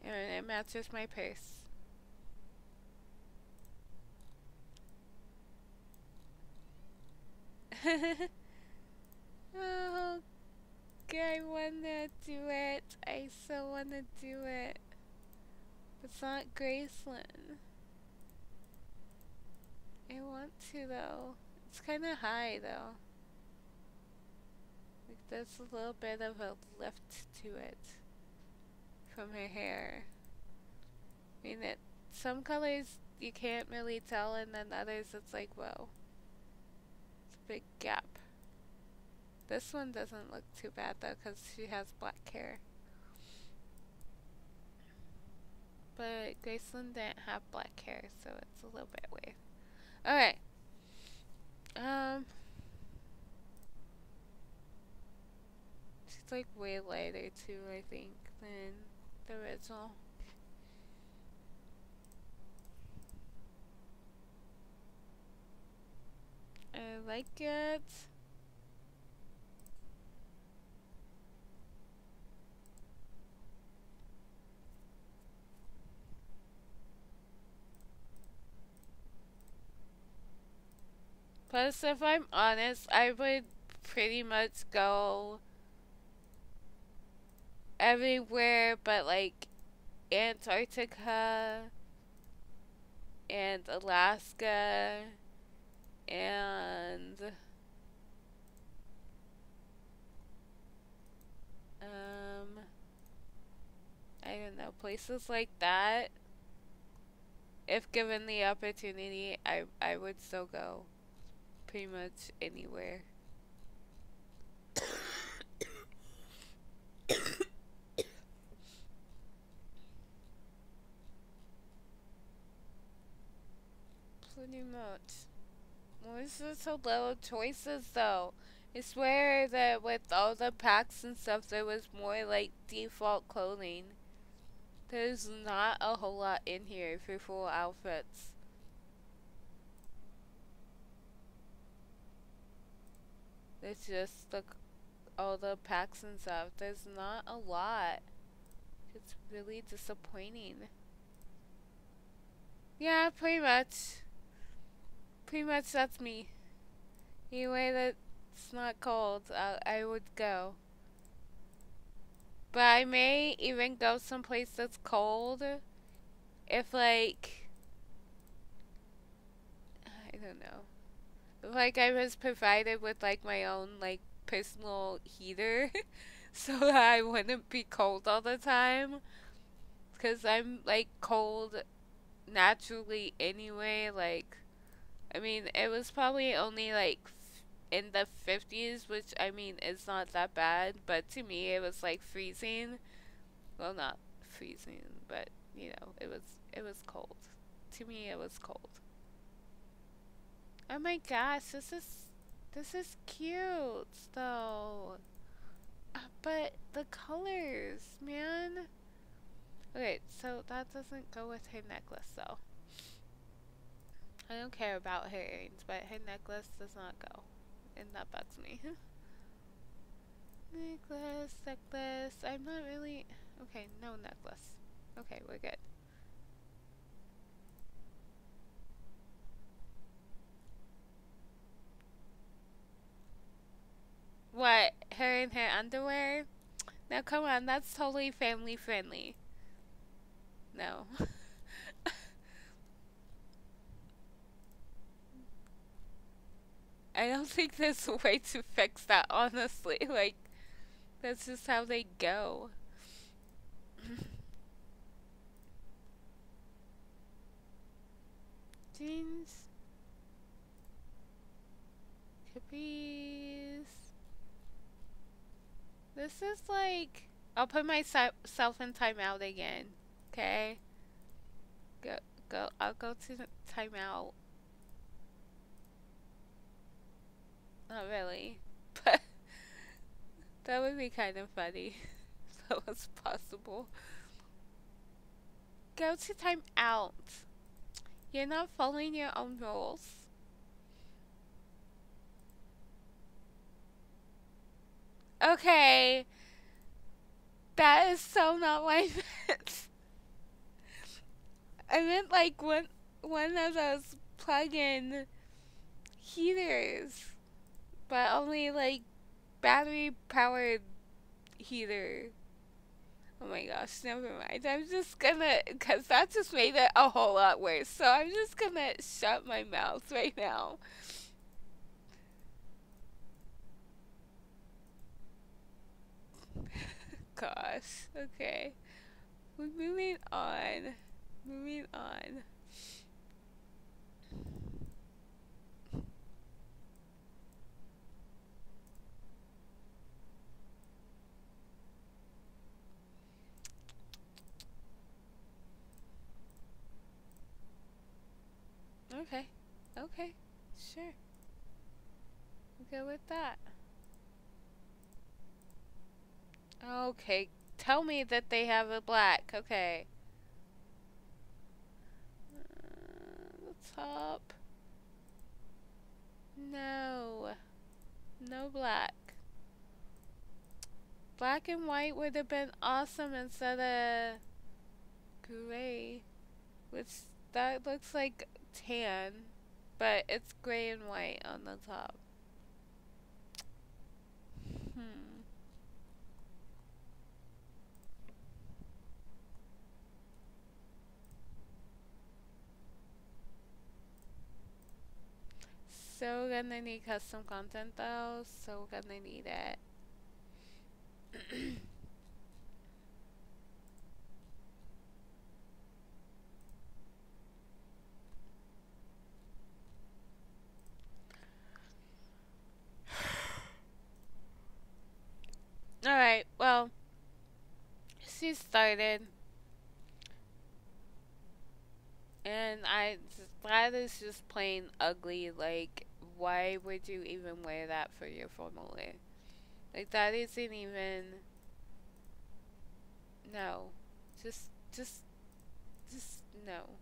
And it matches my purse. Oh, I wanna do it. I so wanna do it. It's not Graceland. I want to though. It's kinda high though. Like there's a little bit of a lift to it from her hair. I mean, some colors you can't really tell, and then others it's like, whoa. It's a big gap. This one doesn't look too bad though, because she has black hair. But Graceland didn't have black hair, so it's a little bit weird. Okay. She's like way lighter too, I think, than the original. I like it. Plus, if I'm honest, I would pretty much go everywhere but like Antarctica and Alaska and I don't know, places like that. If given the opportunity, I would still go pretty much anywhere. Pretty much. Where's just so little choices though? I swear that with all the packs and stuff, there was more like default clothing. There's not a whole lot in here for full outfits. It's just all the packs and stuff. There's not a lot. It's really disappointing. Yeah, pretty much. Pretty much that's me. Anyway that's not cold, I would go. But I may even go someplace that's cold if, like, I don't know. If, like, I was provided with, like, my own, like, personal heater so that I wouldn't be cold all the time. Because I'm, like, cold naturally anyway. Like, I mean, it was probably only, like, in the 50s, which, I mean, is not that bad. But to me, it was, like, freezing. Well, not freezing, but you know, it was cold. To me, it was cold. Oh my gosh, this is cute though. But the colors, man. Okay, so that doesn't go with her necklace though. I don't care about her earrings, but her necklace does not go, and that bugs me. Necklace, necklace. I'm not really. Okay, no necklace. Okay, we're good. What? Her in her underwear? Now come on, that's totally family friendly. No. I don't think there's a way to fix that, honestly. Like, that's just how they go. Jeans. Capris. This is like... I'll put myself in timeout again. Okay? Go. I'll go to the timeout. Not really. But that would be kind of funny. If that was possible. Go to timeout. You're not following your own rules. Okay. That is so not what I meant. I meant like one of those plug-in heaters. But only like battery powered heater. Oh my gosh, never mind. I'm just gonna, cause that just made it a whole lot worse. So I'm just gonna shut my mouth right now. Gosh, okay. We're moving on. Moving on. Okay. Okay. Sure. We'll go with that. Okay. Tell me that they have a black. Okay. The top. No. No black. Black and white would have been awesome instead of gray. Which, that looks like tan. But it's gray and white on the top. So gonna need custom content though. So gonna need it. Alright, well, she started. And that is just plain ugly. Like, why would you even wear that for your formal wear? Like, that isn't even, no. Just, just, just, no.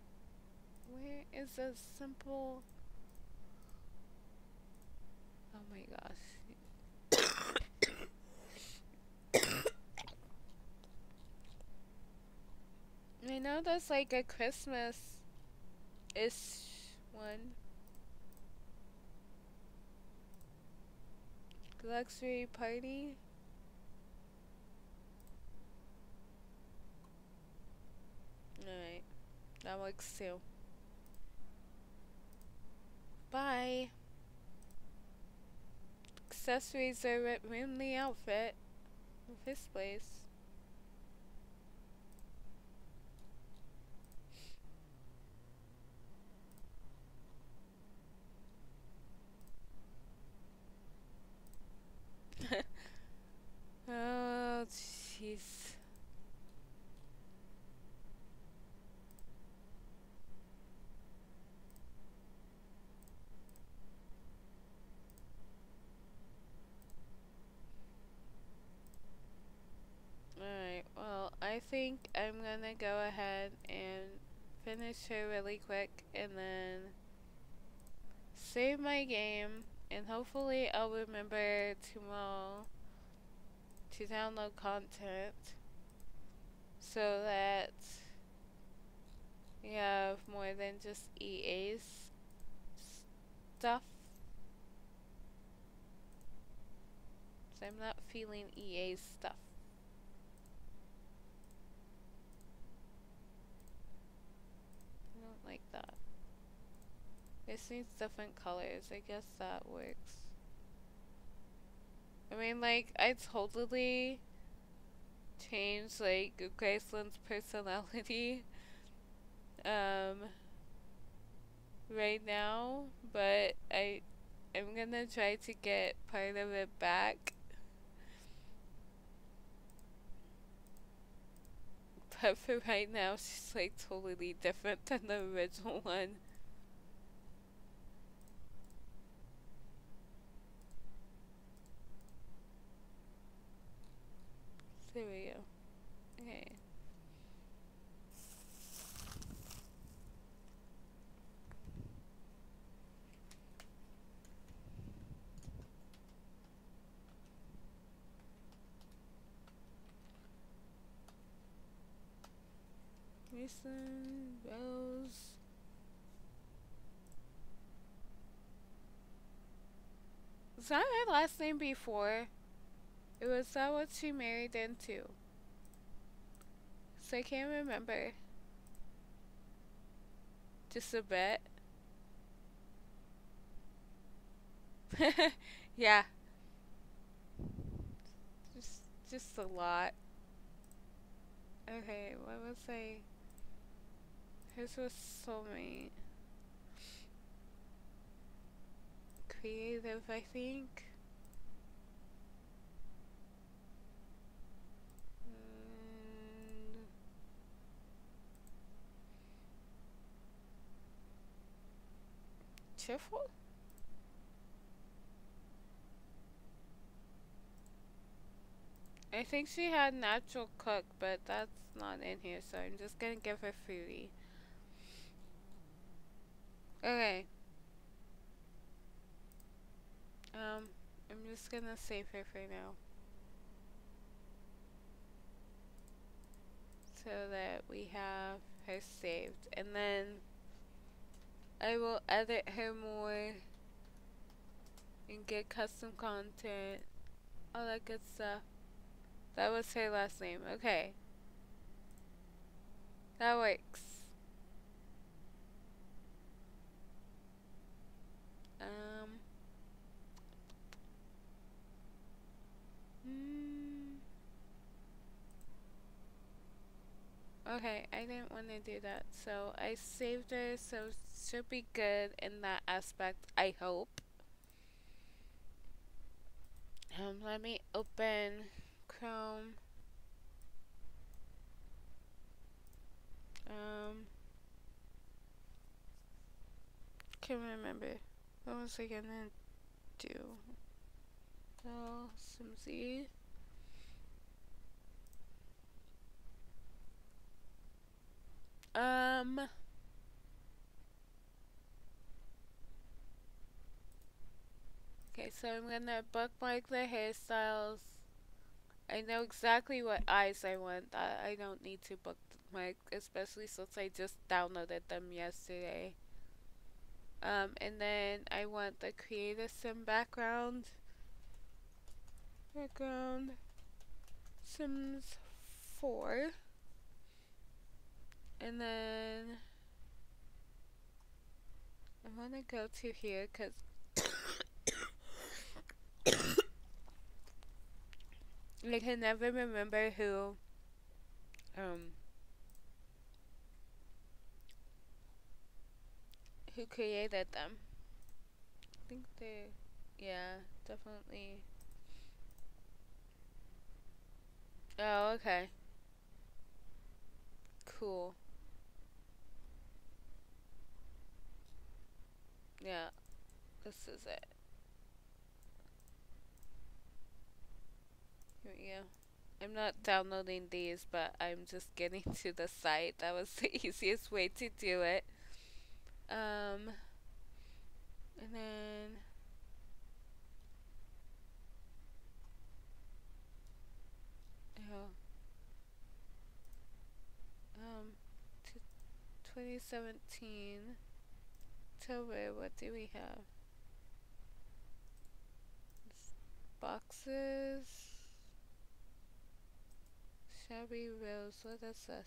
Where is a simple, oh my gosh. I know that's like a Christmas-ish one. Luxury party? Alright. That works too. Bye. Accessories are ruin the outfit of his place. Oh, jeez. Alright, well, I think I'm gonna go ahead and finish her really quick and then save my game, and hopefully I'll remember tomorrow to download content so that we have more than just EA's stuff. So I'm not feeling EA's stuff. I don't like that. This needs different colors. I guess that works. I mean, like, I totally changed, like, Graceland's personality, right now, but I'm gonna try to get part of it back. But for right now, she's, like, totally different than the original one. There we go. Okay. Mason, Rose. Was that her last name before? It was that what she married into? So I can't remember. Just a bit. Yeah. Just a lot. Okay, what was I? Hers was soulmate. Creative, I think. Cheerful? I think she had natural cook, but that's not in here, so I'm just gonna give her fruity. Okay. I'm just gonna save her for now. So that we have her saved. And then I will edit her more and get custom content. All that good stuff. That was her last name. Okay. That works. Okay, I didn't want to do that, so I saved her, so should be good in that aspect, I hope. Let me open Chrome. Can't remember. What was I gonna do? Lilsimsie. Okay, so I'm gonna bookmark the hairstyles. I know exactly what eyes I want. I don't need to bookmark, especially since I just downloaded them yesterday. And then I want the create a sim background. Sims 4. And then I want to go to here because I can never remember um, who created them. I think yeah, definitely. Oh, okay. Cool. Yeah, this is it. Here we go. I'm not downloading these, but I'm just getting to the site. That was the easiest way to do it. And then oh, 2017 Tumblr. What do we have? Boxes. Shabby Rose. What is this?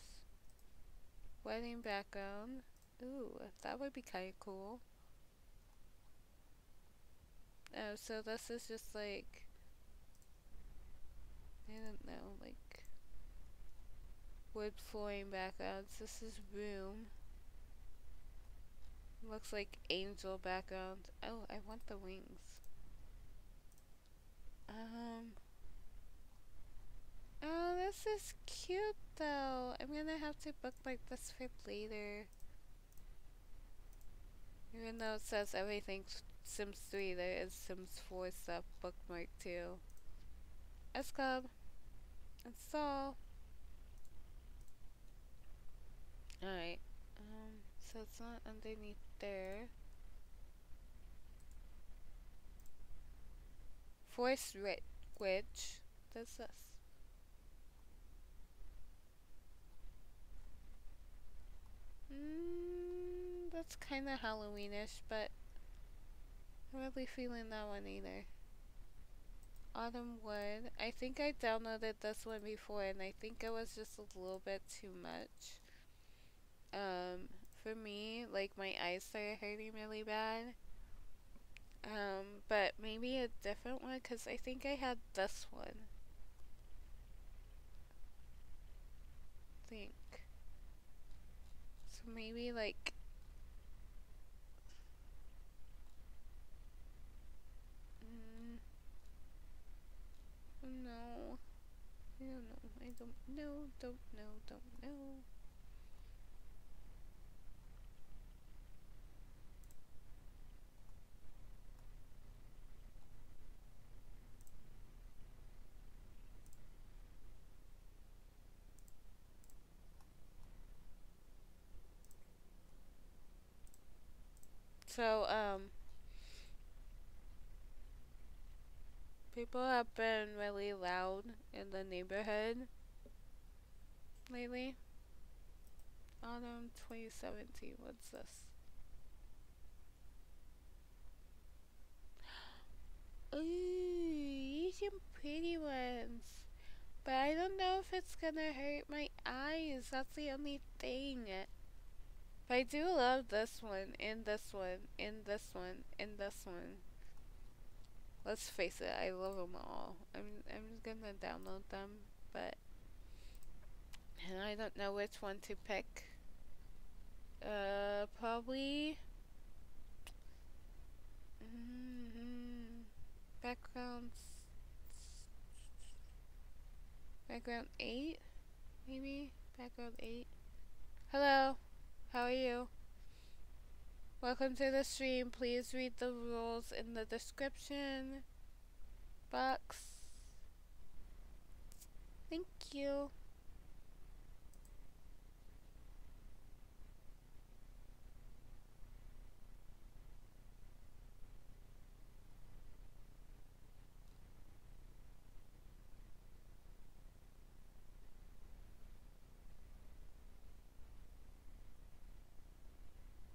Wedding background. Ooh, that would be kind of cool. Oh, so this is just like, I don't know, like wood flooring backgrounds. This is room. Looks like angel background. Oh, I want the wings. Oh, this is cute though. I'm gonna have to bookmark this for later. Even though it says everything's Sims 3, there is Sims 4 stuff bookmarked too. Let's go. Install. Alright. So it's not underneath there. Voice language. What's this? That's kind of Halloweenish, but I'm not really feeling that one either. Autumn Wood. I think I downloaded this one before, and I think it was just a little bit too much. For me, like my eyes started hurting really bad. But maybe a different one, because I think I had this one. Think. So maybe like no. I don't know. I don't know. Don't know. Don't know. So, people have been really loud in the neighborhood lately. Autumn 2017. What's this? Ooh, some pretty ones. But I don't know if it's gonna hurt my eyes. That's the only thing. But I do love this one, and this one, and this one, and this one. Let's face it, I love them all. I'm gonna download them, but and I don't know which one to pick. Probably. Backgrounds. Background 8, maybe? Background 8. Hello, how are you? Welcome to the stream. Please read the rules in the description box. Thank you.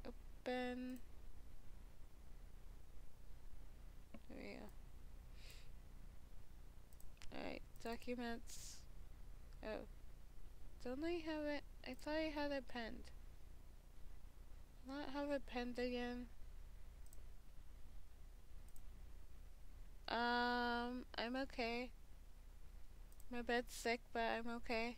Open. There we go. Alright, documents. Oh. Don't I have it? I thought I had it penned. Not have it penned again. I'm okay. My bed's sick, but I'm okay.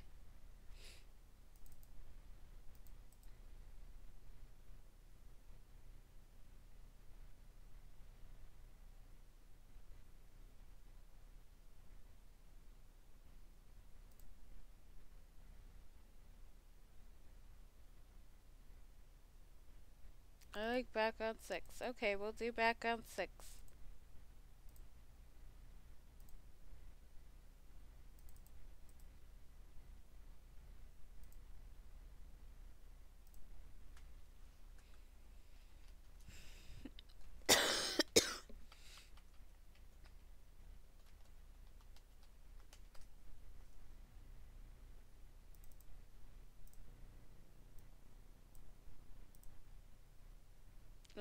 I like background 6. Okay, we'll do background 6.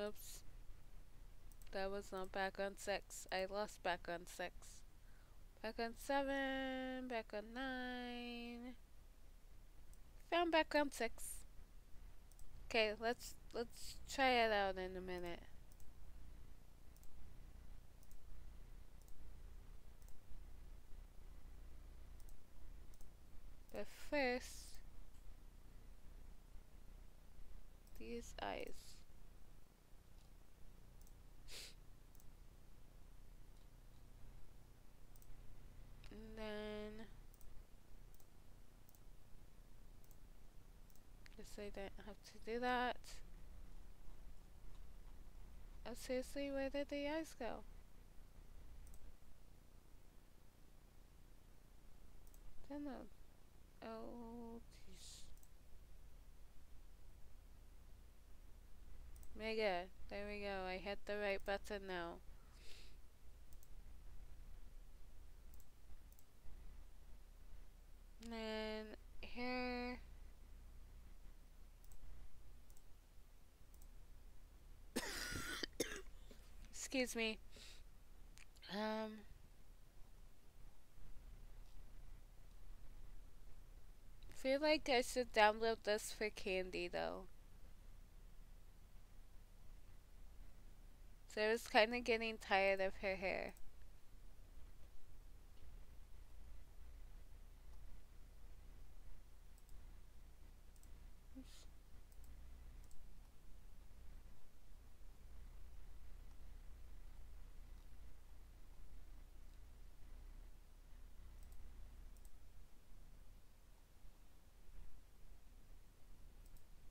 Oops. That was not background 6. I lost background 6. Background 7. Background 9. Found background 6. Okay, let's try it out in a minute. But first, these eyes. And then just so I don't have to do that. Oh, seriously, where did the eyes go? Don't know. Oh, jeez. Mega. There we go. I hit the right button now. And then here. Excuse me. Feel like I should download this for Candy though. So I was kind of getting tired of her hair.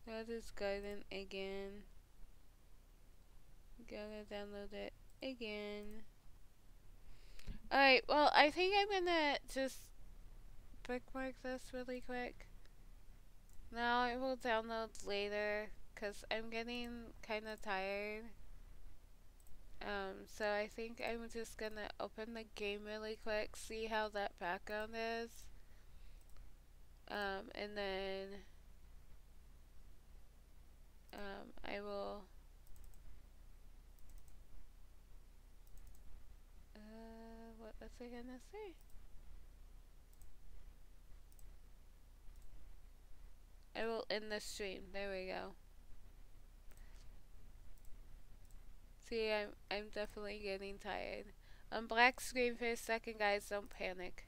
That is Garden again. Gotta download it again. Alright, well, I think I'm gonna just bookmark this really quick. Now I will download later, because I'm getting kind of tired. So I think I'm just gonna open the game really quick, see how that background is. And then I will what was I gonna say? I will end the stream. There we go. See, I'm definitely getting tired. Black screen for a second, guys. Don't panic.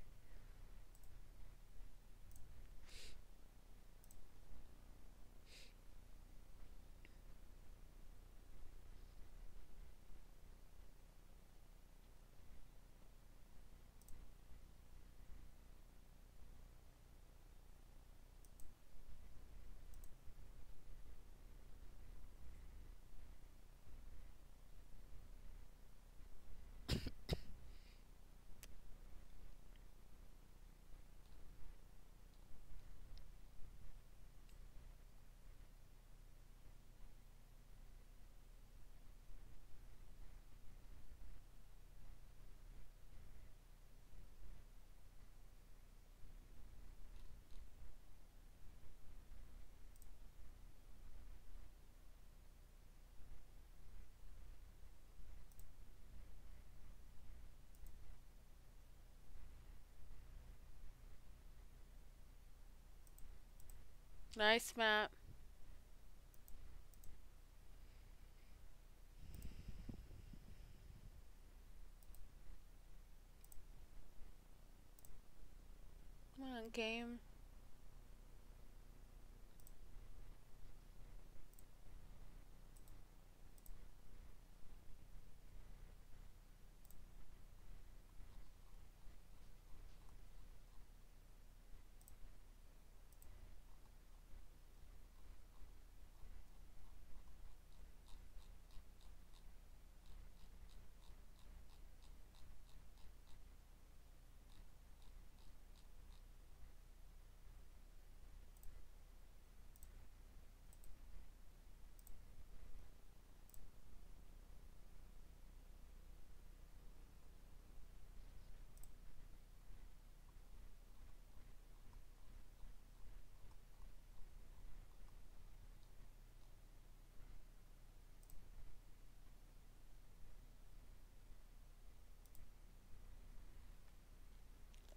Nice map. Come on, game.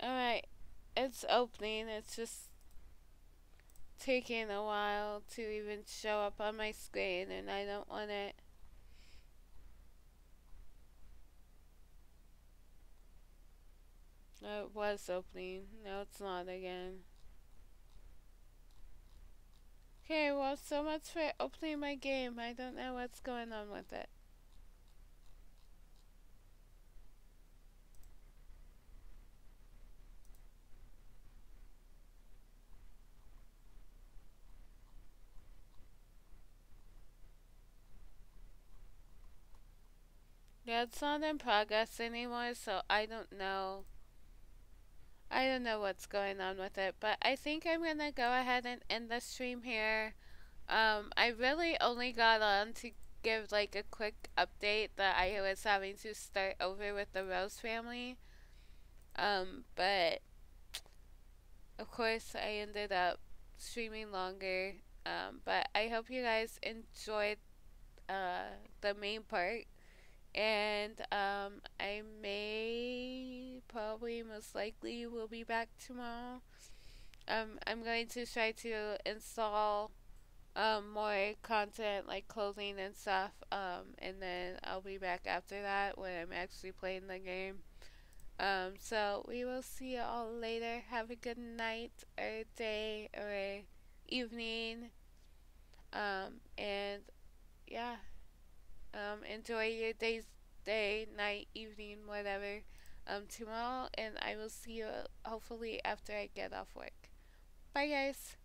Alright, it's opening. It's just taking a while to even show up on my screen, and I don't want it. It was opening. No, it's not again. Okay, well, so much for opening my game. I don't know what's going on with it. Yeah, it's not in progress anymore, so I don't know. I don't know what's going on with it, but I think I'm gonna go ahead and end the stream here. I really only got on to give like a quick update that I was having to start over with the Rose family. But of course I ended up streaming longer. But I hope you guys enjoyed the main part. And I may probably most likely will be back tomorrow. I'm going to try to install more content like clothing and stuff. And then I'll be back after that when I'm actually playing the game. So we will see you all later. Have a good night or day or evening. And yeah, enjoy your day, night, evening, whatever. Tomorrow, and I will see you hopefully after I get off work. Bye, guys.